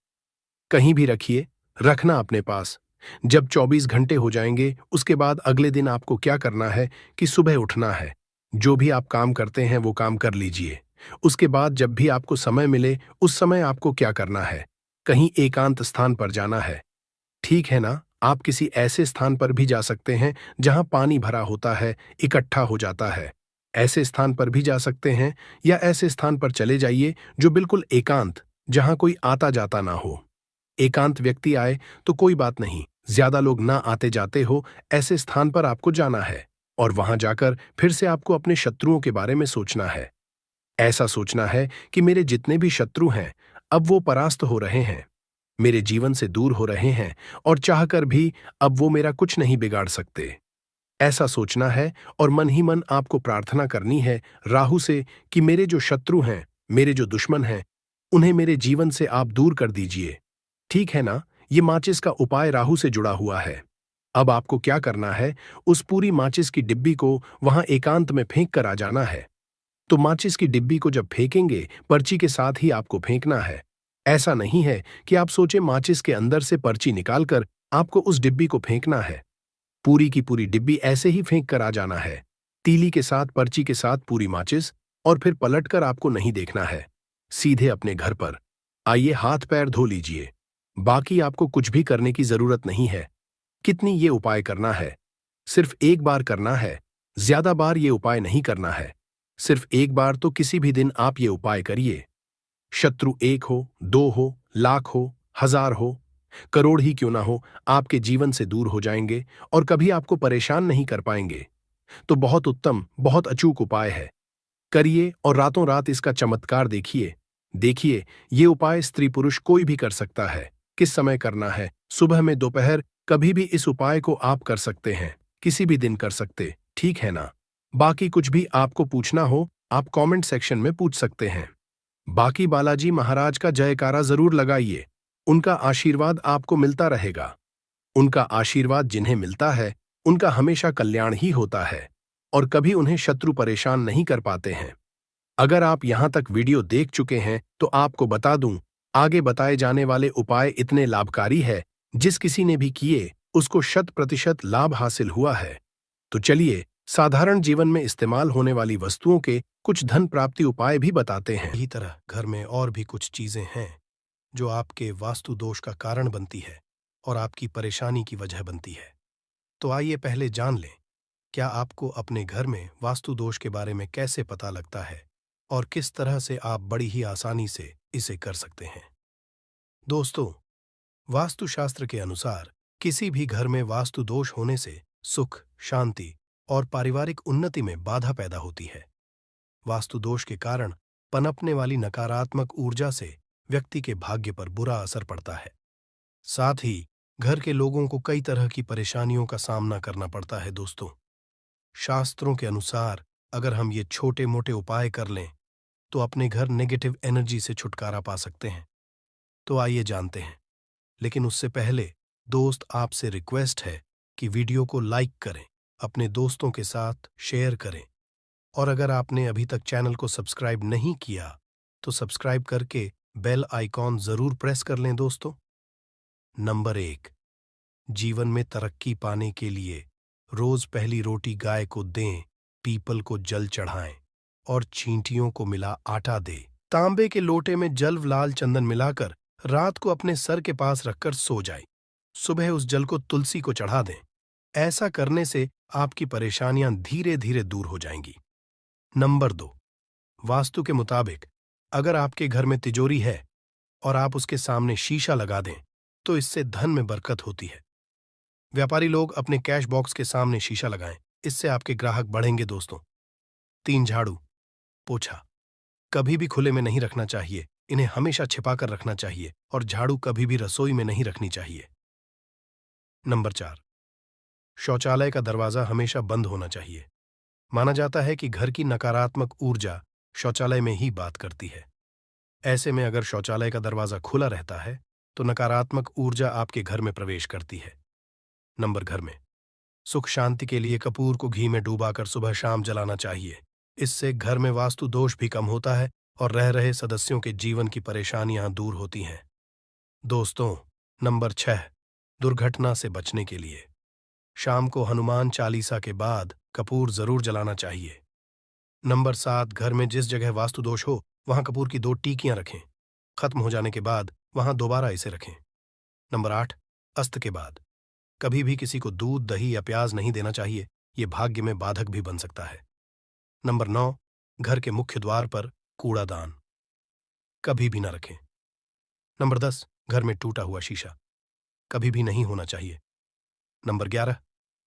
कहीं भी रखिए, रखना अपने पास। जब 24 घंटे हो जाएंगे, उसके बाद अगले दिन आपको क्या करना है कि सुबह उठना है। जो भी आप काम करते हैं वो काम कर लीजिए। उसके बाद जब भी आपको समय मिले, उस समय आपको क्या करना है, कहीं एकांत स्थान पर जाना है, ठीक है ना? आप किसी ऐसे स्थान पर भी जा सकते हैं जहां पानी भरा होता है, इकट्ठा हो जाता है। ऐसे स्थान पर भी जा सकते हैं, या ऐसे स्थान पर चले जाइए जो बिल्कुल एकांत, जहां कोई आता जाता ना हो। एकांत व्यक्ति आए तो कोई बात नहीं, ज्यादा लोग ना आते जाते हो, ऐसे स्थान पर आपको जाना है। और वहां जाकर फिर से आपको अपने शत्रुओं के बारे में सोचना है। ऐसा सोचना है कि मेरे जितने भी शत्रु हैं, अब वो परास्त हो रहे हैं, मेरे जीवन से दूर हो रहे हैं, और चाहकर भी अब वो मेरा कुछ नहीं बिगाड़ सकते। ऐसा सोचना है, और मन ही मन आपको प्रार्थना करनी है राहु से कि मेरे जो शत्रु हैं, मेरे जो दुश्मन हैं, उन्हें मेरे जीवन से आप दूर कर दीजिए, ठीक है ना? ये माचिस का उपाय राहु से जुड़ा हुआ है। अब आपको क्या करना है, उस पूरी माचिस की डिब्बी को वहां एकांत में फेंक कर आ जाना है। तो माचिस की डिब्बी को जब फेंकेंगे, पर्ची के साथ ही आपको फेंकना है। ऐसा नहीं है कि आप सोचे माचिस के अंदर से पर्ची निकालकर आपको उस डिब्बी को फेंकना है। पूरी की पूरी डिब्बी ऐसे ही फेंक कर आ जाना है, तीली के साथ, पर्ची के साथ पूरी माचिस, और फिर पलटकर आपको नहीं देखना है, सीधे अपने घर पर। आइए हाथ पैर धो लीजिए। बाकी आपको कुछ भी करने की जरूरत नहीं है। कितनी ये उपाय करना है? सिर्फ एक बार करना है। ज्यादा बार ये उपाय नहीं करना है। सिर्फ एक बार तो किसी भी दिन आप ये उपाय करिए। शत्रु 1 हो, 2 हो, लाख हो, 1000 हो, करोड़ ही क्यों ना हो, आपके जीवन से दूर हो जाएंगे और कभी आपको परेशान नहीं कर पाएंगे। तो बहुत उत्तम, बहुत अचूक उपाय है। करिए और रातों रात इसका चमत्कार देखिए। देखिए, ये उपाय स्त्री पुरुष कोई भी कर सकता है। किस समय करना है? सुबह में, दोपहर, कभी भी इस उपाय को आप कर सकते हैं। किसी भी दिन कर सकते, ठीक है ना? बाकी कुछ भी आपको पूछना हो, आप कमेंट सेक्शन में पूछ सकते हैं। बाकी बालाजी महाराज का जयकारा जरूर लगाइए। उनका आशीर्वाद आपको मिलता रहेगा। उनका आशीर्वाद जिन्हें मिलता है, उनका हमेशा कल्याण ही होता है और कभी उन्हें शत्रु परेशान नहीं कर पाते हैं। अगर आप यहां तक वीडियो देख चुके हैं तो आपको बता दूं, आगे बताए जाने वाले उपाय इतने लाभकारी है, जिस किसी ने भी किए उसको 100% लाभ हासिल हुआ है। तो चलिए, साधारण जीवन में इस्तेमाल होने वाली वस्तुओं के कुछ धन प्राप्ति उपाय भी बताते हैं। इसी तरह घर में और भी कुछ चीजें हैं जो आपके वास्तु दोष का कारण बनती है और आपकी परेशानी की वजह बनती है। तो आइए पहले जान लें, क्या आपको अपने घर में वास्तु दोष के बारे में कैसे पता लगता है और किस तरह से आप बड़ी ही आसानी से इसे कर सकते हैं। दोस्तों, वास्तुशास्त्र के अनुसार किसी भी घर में वास्तु दोष होने से सुख, शांति और पारिवारिक उन्नति में बाधा पैदा होती है। वास्तु दोष के कारण पनपने वाली नकारात्मक ऊर्जा से व्यक्ति के भाग्य पर बुरा असर पड़ता है। साथ ही घर के लोगों को कई तरह की परेशानियों का सामना करना पड़ता है। दोस्तों, शास्त्रों के अनुसार अगर हम ये छोटे मोटे उपाय कर लें तो अपने घर नेगेटिव एनर्जी से छुटकारा पा सकते हैं। तो आइए जानते हैं, लेकिन उससे पहले दोस्त आपसे रिक्वेस्ट है कि वीडियो को लाइक करें, अपने दोस्तों के साथ शेयर करें और अगर आपने अभी तक चैनल को सब्सक्राइब नहीं किया तो सब्सक्राइब करके बेल आइकॉन जरूर प्रेस कर लें। दोस्तों, नंबर 1, जीवन में तरक्की पाने के लिए रोज पहली रोटी गाय को दें, पीपल को जल चढ़ाएं और चींटियों को मिला आटा दे। तांबे के लोटे में जल लाल चंदन मिलाकर रात को अपने सर के पास रखकर सो जाएं। सुबह उस जल को तुलसी को चढ़ा दें। ऐसा करने से आपकी परेशानियां धीरे धीरे दूर हो जाएंगी। नंबर 2, वास्तु के मुताबिक अगर आपके घर में तिजोरी है और आप उसके सामने शीशा लगा दें तो इससे धन में बरकत होती है। व्यापारी लोग अपने कैश बॉक्स के सामने शीशा लगाएं, इससे आपके ग्राहक बढ़ेंगे। दोस्तों, 3, झाड़ू पोछा कभी भी खुले में नहीं रखना चाहिए। इन्हें हमेशा छिपाकर रखना चाहिए और झाड़ू कभी भी रसोई में नहीं रखनी चाहिए। नंबर 4, शौचालय का दरवाजा हमेशा बंद होना चाहिए। माना जाता है कि घर की नकारात्मक ऊर्जा शौचालय में ही बात करती है। ऐसे में अगर शौचालय का दरवाजा खुला रहता है तो नकारात्मक ऊर्जा आपके घर में प्रवेश करती है। नंबर, घर में सुख शांति के लिए कपूर को घी में डूबाकर सुबह शाम जलाना चाहिए। इससे घर में वास्तु दोष भी कम होता है और रह रहे सदस्यों के जीवन की परेशानियां दूर होती हैं। दोस्तों, नंबर 6, दुर्घटना से बचने के लिए शाम को हनुमान चालीसा के बाद कपूर जरूर जलाना चाहिए। नंबर 7, घर में जिस जगह वास्तु दोष हो वहां कपूर की 2 टीकियां रखें। खत्म हो जाने के बाद वहां दोबारा इसे रखें। नंबर 8, अस्त के बाद कभी भी किसी को दूध, दही या प्याज नहीं देना चाहिए। यह भाग्य में बाधक भी बन सकता है। नंबर 9, घर के मुख्य द्वार पर कूड़ादान कभी भी न रखें। नंबर 10, घर में टूटा हुआ शीशा कभी भी नहीं होना चाहिए। नंबर 11,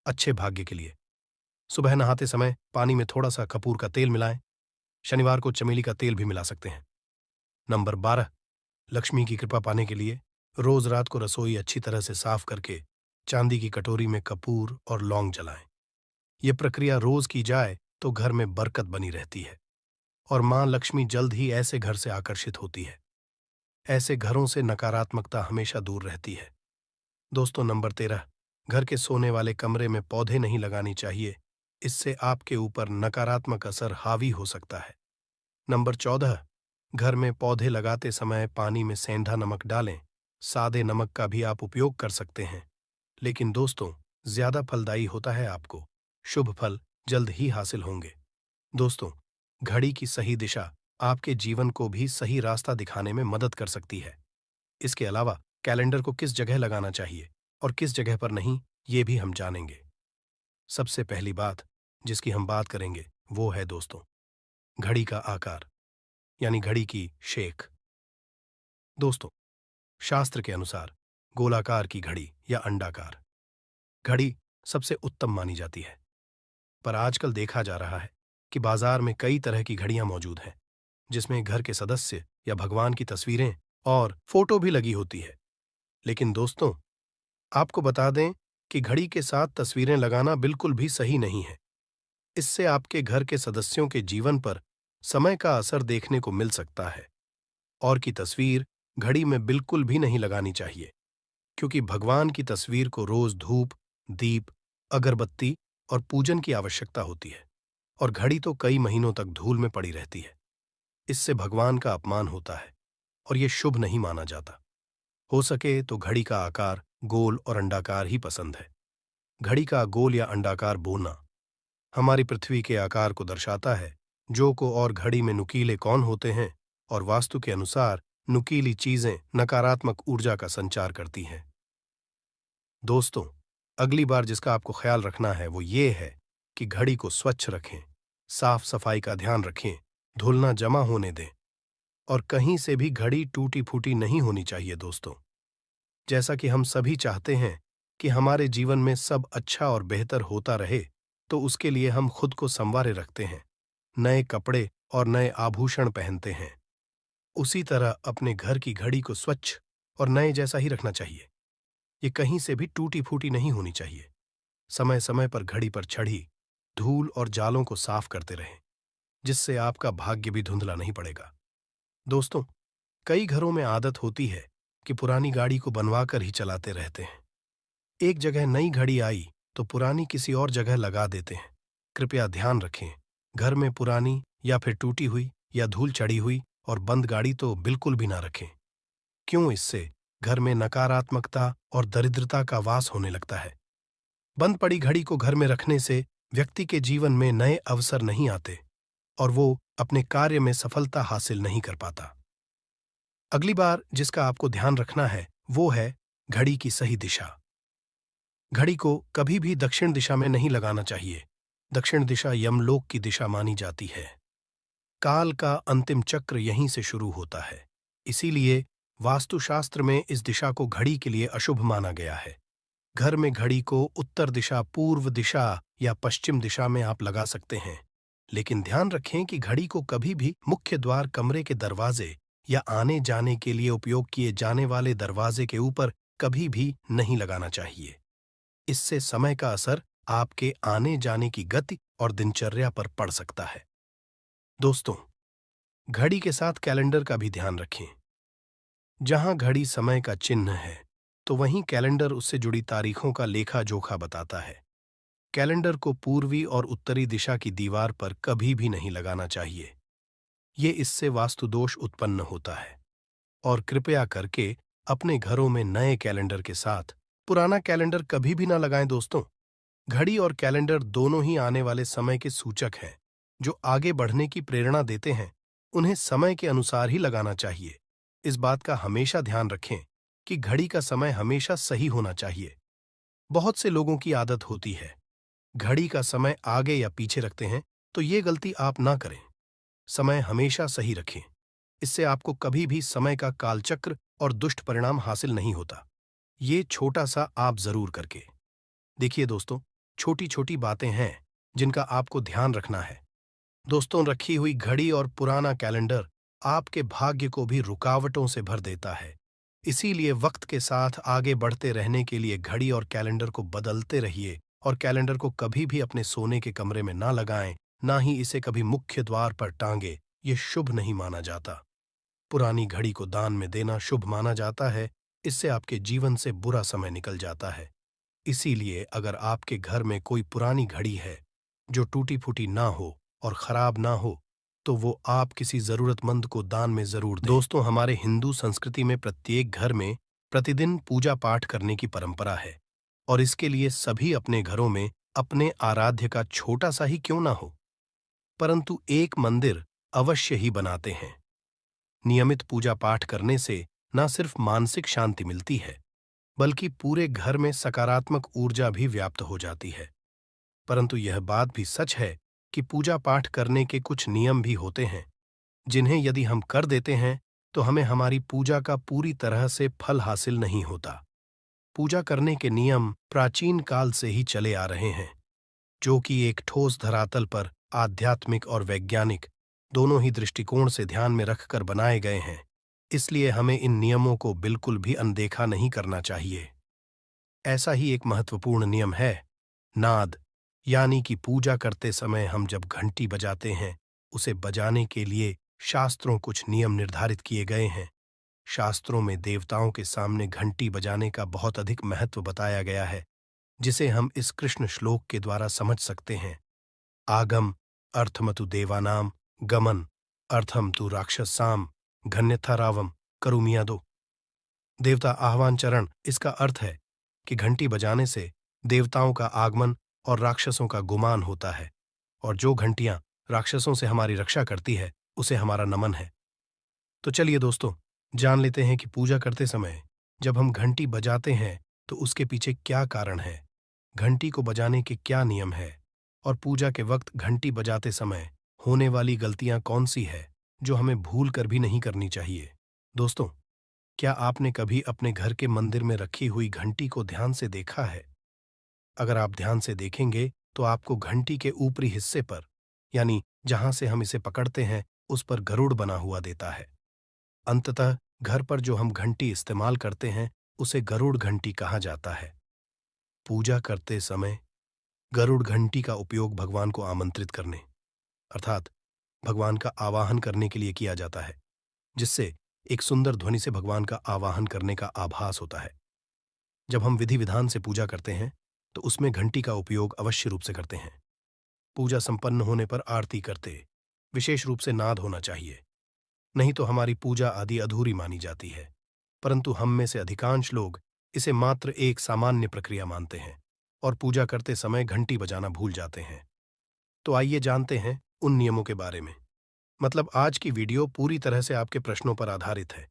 अच्छे भाग्य के लिए सुबह नहाते समय पानी में थोड़ा सा कपूर का तेल मिलाएं। शनिवार को चमेली का तेल भी मिला सकते हैं। नंबर 12, लक्ष्मी की कृपा पाने के लिए रोज रात को रसोई अच्छी तरह से साफ करके चांदी की कटोरी में कपूर और लौंग जलाएं। यह प्रक्रिया रोज की जाए तो घर में बरकत बनी रहती है और मां लक्ष्मी जल्द ही ऐसे घर से आकर्षित होती है। ऐसे घरों से नकारात्मकता हमेशा दूर रहती है। दोस्तों, नंबर 13, घर के सोने वाले कमरे में पौधे नहीं लगाने चाहिए। इससे आपके ऊपर नकारात्मक असर हावी हो सकता है। नंबर 14, घर में पौधे लगाते समय पानी में सेंधा नमक डालें। सादे नमक का भी आप उपयोग कर सकते हैं, लेकिन दोस्तों ज्यादा फलदायी होता है। आपको शुभ फल जल्द ही हासिल होंगे। दोस्तों, घड़ी की सही दिशा आपके जीवन को भी सही रास्ता दिखाने में मदद कर सकती है। इसके अलावा कैलेंडर को किस जगह लगाना चाहिए और किस जगह पर नहीं, ये भी हम जानेंगे। सबसे पहली बात जिसकी हम बात करेंगे वो है दोस्तों, घड़ी का आकार, यानी घड़ी की शेख। दोस्तों, शास्त्र के अनुसार गोलाकार की घड़ी या अंडाकार घड़ी सबसे उत्तम मानी जाती है। पर आजकल देखा जा रहा है कि बाजार में कई तरह की घड़ियां मौजूद हैं, जिसमें घर के सदस्य या भगवान की तस्वीरें और फोटो भी लगी होती है। लेकिन दोस्तों, आपको बता दें कि घड़ी के साथ तस्वीरें लगाना बिल्कुल भी सही नहीं है। इससे आपके घर के सदस्यों के जीवन पर समय का असर देखने को मिल सकता है। और की तस्वीर घड़ी में बिल्कुल भी नहीं लगानी चाहिए, क्योंकि भगवान की तस्वीर को रोज धूप, दीप, अगरबत्ती और पूजन की आवश्यकता होती है, और घड़ी तो कई महीनों तक धूल में पड़ी रहती है। इससे भगवान का अपमान होता है और यह शुभ नहीं माना जाता। हो सके तो घड़ी का आकार गोल और अंडाकार ही पसंद है। घड़ी का गोल या अंडाकार बोना हमारी पृथ्वी के आकार को दर्शाता है, जो को और घड़ी में नुकीले कौन होते हैं, और वास्तु के अनुसार नुकीली चीजें नकारात्मक ऊर्जा का संचार करती हैं। दोस्तों, अगली बार जिसका आपको ख्याल रखना है वो ये है कि घड़ी को स्वच्छ रखें, साफ सफाई का ध्यान रखें, धूल ना जमा होने दें, और कहीं से भी घड़ी टूटी फूटी नहीं होनी चाहिए। दोस्तों, जैसा कि हम सभी चाहते हैं कि हमारे जीवन में सब अच्छा और बेहतर होता रहे, तो उसके लिए हम खुद को संवारे रखते हैं, नए कपड़े और नए आभूषण पहनते हैं। उसी तरह अपने घर की घड़ी को स्वच्छ और नए जैसा ही रखना चाहिए। ये कहीं से भी टूटी फूटी नहीं होनी चाहिए। समय समय पर घड़ी पर चढ़ी धूल और जालों को साफ करते रहें, जिससे आपका भाग्य भी धुंधला नहीं पड़ेगा। दोस्तों, कई घरों में आदत होती है कि पुरानी गाड़ी को बनवा कर ही चलाते रहते हैं। एक जगह नई घड़ी आई तो पुरानी किसी और जगह लगा देते हैं। कृपया ध्यान रखें, घर में पुरानी या फिर टूटी हुई या धूल चढ़ी हुई और बंद गाड़ी तो बिल्कुल भी ना रखें। क्यों? इससे घर में नकारात्मकता और दरिद्रता का वास होने लगता है। बंद पड़ी घड़ी को घर में रखने से व्यक्ति के जीवन में नए अवसर नहीं आते और वो अपने कार्य में सफलता हासिल नहीं कर पाता। अगली बार जिसका आपको ध्यान रखना है वो है घड़ी की सही दिशा। घड़ी को कभी भी दक्षिण दिशा में नहीं लगाना चाहिए। दक्षिण दिशा यमलोक की दिशा मानी जाती है। काल का अंतिम चक्र यहीं से शुरू होता है। इसीलिए वास्तुशास्त्र में इस दिशा को घड़ी के लिए अशुभ माना गया है। घर में घड़ी को उत्तर दिशा, पूर्व दिशा या पश्चिम दिशा में आप लगा सकते हैं, लेकिन ध्यान रखें कि घड़ी को कभी भी मुख्य द्वार, कमरे के दरवाजे या आने जाने के लिए उपयोग किए जाने वाले दरवाजे के ऊपर कभी भी नहीं लगाना चाहिए। इससे समय का असर आपके आने जाने की गति और दिनचर्या पर पड़ सकता है। दोस्तों, घड़ी के साथ कैलेंडर का भी ध्यान रखें। जहां घड़ी समय का चिन्ह है, तो वहीं कैलेंडर उससे जुड़ी तारीखों का लेखा जोखा बताता है। कैलेंडर को पूर्वी और उत्तरी दिशा की दीवार पर कभी भी नहीं लगाना चाहिए। ये इससे वास्तु दोष उत्पन्न होता है। और कृपया करके अपने घरों में नए कैलेंडर के साथ पुराना कैलेंडर कभी भी ना लगाएं। दोस्तों, घड़ी और कैलेंडर दोनों ही आने वाले समय के सूचक हैं, जो आगे बढ़ने की प्रेरणा देते हैं। उन्हें समय के अनुसार ही लगाना चाहिए। इस बात का हमेशा ध्यान रखें कि घड़ी का समय हमेशा सही होना चाहिए। बहुत से लोगों की आदत होती है घड़ी का समय आगे या पीछे रखते हैं, तो ये गलती आप ना करें। समय हमेशा सही रखें। इससे आपको कभी भी समय का कालचक्र और दुष्ट परिणाम हासिल नहीं होता। ये छोटा सा आप जरूर करके देखिए। दोस्तों, छोटी छोटी बातें हैं जिनका आपको ध्यान रखना है। दोस्तों, रखी हुई घड़ी और पुराना कैलेंडर आपके भाग्य को भी रुकावटों से भर देता है। इसीलिए वक्त के साथ आगे बढ़ते रहने के लिए घड़ी और कैलेंडर को बदलते रहिए, और कैलेंडर को कभी भी अपने सोने के कमरे में ना लगाएं, ना ही इसे कभी मुख्य द्वार पर टांगे। ये शुभ नहीं माना जाता। पुरानी घड़ी को दान में देना शुभ माना जाता है। इससे आपके जीवन से बुरा समय निकल जाता है। इसीलिए अगर आपके घर में कोई पुरानी घड़ी है जो टूटी फूटी ना हो और खराब ना हो, तो वो आप किसी जरूरतमंद को दान में जरूर दें। दोस्तों, हमारे हिंदू संस्कृति में प्रत्येक घर में प्रतिदिन पूजा पाठ करने की परंपरा है, और इसके लिए सभी अपने घरों में अपने आराध्य का छोटा सा ही क्यों ना हो, परंतु एक मंदिर अवश्य ही बनाते हैं। नियमित पूजा पाठ करने से न सिर्फ मानसिक शांति मिलती है, बल्कि पूरे घर में सकारात्मक ऊर्जा भी व्याप्त हो जाती है। परंतु यह बात भी सच है कि पूजा पाठ करने के कुछ नियम भी होते हैं, जिन्हें यदि हम कर देते हैं तो हमें हमारी पूजा का पूरी तरह से फल हासिल नहीं होता। पूजा करने के नियम प्राचीन काल से ही चले आ रहे हैं, जो कि एक ठोस धरातल पर आध्यात्मिक और वैज्ञानिक दोनों ही दृष्टिकोण से ध्यान में रखकर बनाए गए हैं। इसलिए हमें इन नियमों को बिल्कुल भी अनदेखा नहीं करना चाहिए। ऐसा ही एक महत्वपूर्ण नियम है नाद, यानी कि पूजा करते समय हम जब घंटी बजाते हैं, उसे बजाने के लिए शास्त्रों कुछ नियम निर्धारित किए गए हैं। शास्त्रों में देवताओं के सामने घंटी बजाने का बहुत अधिक महत्व बताया गया है, जिसे हम इस कृष्ण श्लोक के द्वारा समझ सकते हैं। आगम अर्थमतु देवानाम गमन अर्थम तु राक्षसाम घन्यथा रावम करुमियादो। देवता आह्वान चरण, इसका अर्थ है कि घंटी बजाने से देवताओं का आगमन और राक्षसों का गुमान होता है, और जो घंटियां राक्षसों से हमारी रक्षा करती है उसे हमारा नमन है। तो चलिए दोस्तों, जान लेते हैं कि पूजा करते समय जब हम घंटी बजाते हैं तो उसके पीछे क्या कारण है, घंटी को बजाने के क्या नियम है, और पूजा के वक्त घंटी बजाते समय होने वाली गलतियां कौन सी है जो हमें भूल कर भी नहीं करनी चाहिए। दोस्तों, क्या आपने कभी अपने घर के मंदिर में रखी हुई घंटी को ध्यान से देखा है? अगर आप ध्यान से देखेंगे तो आपको घंटी के ऊपरी हिस्से पर, यानी जहां से हम इसे पकड़ते हैं, उस पर गरुड़ बना हुआ देता है। अंततः घर पर जो हम घंटी इस्तेमाल करते हैं उसे गरुड़ घंटी कहा जाता है। पूजा करते समय गरुड़ घंटी का उपयोग भगवान को आमंत्रित करने, अर्थात भगवान का आवाहन करने के लिए किया जाता है, जिससे एक सुंदर ध्वनि से भगवान का आवाहन करने का आभास होता है। जब हम विधि विधान से पूजा करते हैं तो उसमें घंटी का उपयोग अवश्य रूप से करते हैं। पूजा संपन्न होने पर आरती करते विशेष रूप से नाद होना चाहिए, नहीं तो हमारी पूजा आदि अधूरी मानी जाती है। परंतु हम में से अधिकांश लोग इसे मात्र एक सामान्य प्रक्रिया मानते हैं और पूजा करते समय घंटी बजाना भूल जाते हैं। तो आइए जानते हैं उन नियमों के बारे में। मतलब आज की वीडियो पूरी तरह से आपके प्रश्नों पर आधारित है,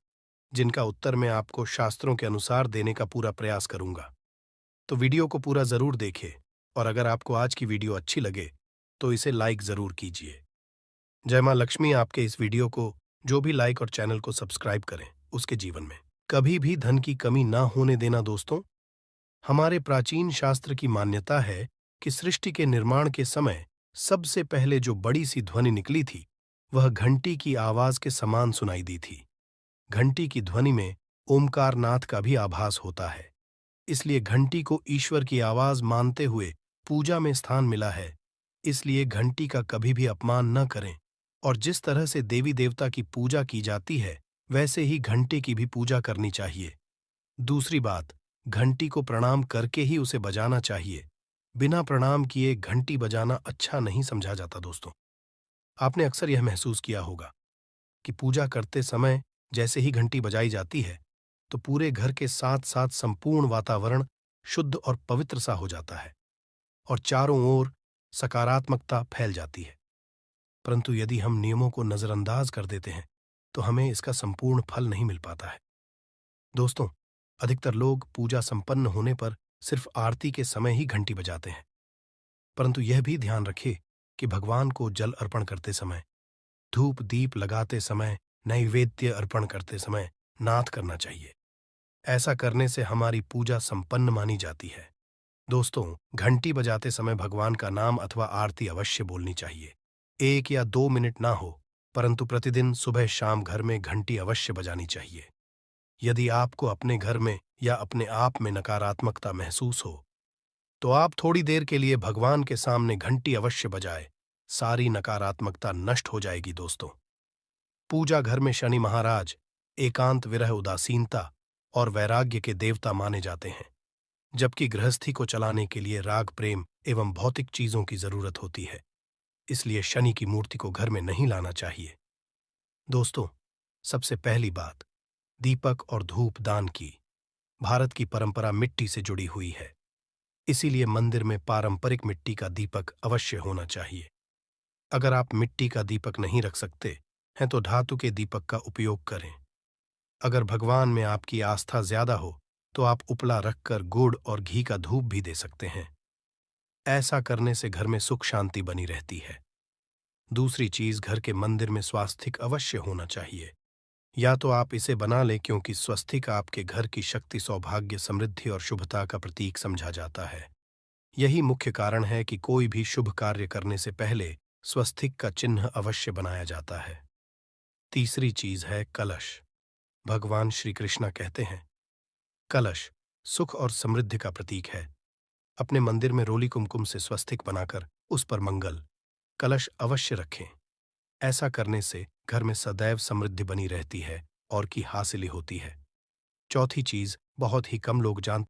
जिनका उत्तर मैं आपको शास्त्रों के अनुसार देने का पूरा प्रयास करूंगा। तो वीडियो को पूरा जरूर देखें, और अगर आपको आज की वीडियो अच्छी लगे तो इसे लाइक जरूर कीजिए। जय मां लक्ष्मी आपके इस वीडियो को जो भी लाइक और चैनल को सब्सक्राइब करें, उसके जीवन में कभी भी धन की कमी ना होने देना। दोस्तों, हमारे प्राचीन शास्त्र की मान्यता है कि सृष्टि के निर्माण के समय सबसे पहले जो बड़ी सी ध्वनि निकली थी वह घंटी की आवाज के समान सुनाई दी थी। घंटी की ध्वनि में ओमकार नाथ का भी आभास होता है, इसलिए घंटी को ईश्वर की आवाज मानते हुए पूजा में स्थान मिला है। इसलिए घंटी का कभी भी अपमान न करें, और जिस तरह से देवी देवता की पूजा की जाती है वैसे ही घंटी की भी पूजा करनी चाहिए। दूसरी बात, घंटी को प्रणाम करके ही उसे बजाना चाहिए। बिना प्रणाम किए घंटी बजाना अच्छा नहीं समझा जाता। दोस्तों, आपने अक्सर यह महसूस किया होगा कि पूजा करते समय जैसे ही घंटी बजाई जाती है तो पूरे घर के साथ साथ संपूर्ण वातावरण शुद्ध और पवित्र सा हो जाता है और चारों ओर सकारात्मकता फैल जाती है। परंतु यदि हम नियमों को नजरअंदाज कर देते हैं तो हमें इसका संपूर्ण फल नहीं मिल पाता है। दोस्तों, अधिकतर लोग पूजा संपन्न होने पर सिर्फ आरती के समय ही घंटी बजाते हैं, परंतु यह भी ध्यान रखें कि भगवान को जल अर्पण करते समय, धूप दीप लगाते समय, नैवेद्य अर्पण करते समय नाद करना चाहिए। ऐसा करने से हमारी पूजा संपन्न मानी जाती है। दोस्तों, घंटी बजाते समय भगवान का नाम अथवा आरती अवश्य बोलनी चाहिए। 1 या 2 मिनट ना हो, परंतु प्रतिदिन सुबह शाम घर में घंटी अवश्य बजानी चाहिए। यदि आपको अपने घर में या अपने आप में नकारात्मकता महसूस हो तो आप थोड़ी देर के लिए भगवान के सामने घंटी अवश्य बजाए, सारी नकारात्मकता नष्ट हो जाएगी। दोस्तों, पूजा घर में शनि महाराज एकांत, विरह, उदासीनता और वैराग्य के देवता माने जाते हैं, जबकि गृहस्थी को चलाने के लिए राग, प्रेम एवं भौतिक चीजों की जरूरत होती है। इसलिए शनि की मूर्ति को घर में नहीं लाना चाहिए। दोस्तों, सबसे पहली बात, दीपक और धूप दान की। भारत की परंपरा मिट्टी से जुड़ी हुई है, इसीलिए मंदिर में पारंपरिक मिट्टी का दीपक अवश्य होना चाहिए। अगर आप मिट्टी का दीपक नहीं रख सकते हैं तो धातु के दीपक का उपयोग करें। अगर भगवान में आपकी आस्था ज्यादा हो तो आप उपला रखकर गुड़ और घी का धूप भी दे सकते हैं। ऐसा करने से घर में सुख शांति बनी रहती है। दूसरी चीज, घर के मंदिर में स्वास्तिक अवश्य होना चाहिए। या तो आप इसे बना लें, क्योंकि स्वस्तिक आपके घर की शक्ति, सौभाग्य, समृद्धि और शुभता का प्रतीक समझा जाता है। यही मुख्य कारण है कि कोई भी शुभ कार्य करने से पहले स्वस्तिक का चिन्ह अवश्य बनाया जाता है। तीसरी चीज है कलश। भगवान श्री कृष्ण कहते हैं, कलश सुख और समृद्धि का प्रतीक है। अपने मंदिर में रोली कुमकुम से स्वस्तिक बनाकर उस पर मंगल कलश अवश्य रखें। ऐसा करने से घर में सदैव समृद्धि बनी रहती है और की हासिली होती है। चौथी चीज, बहुत ही कम लोग जानते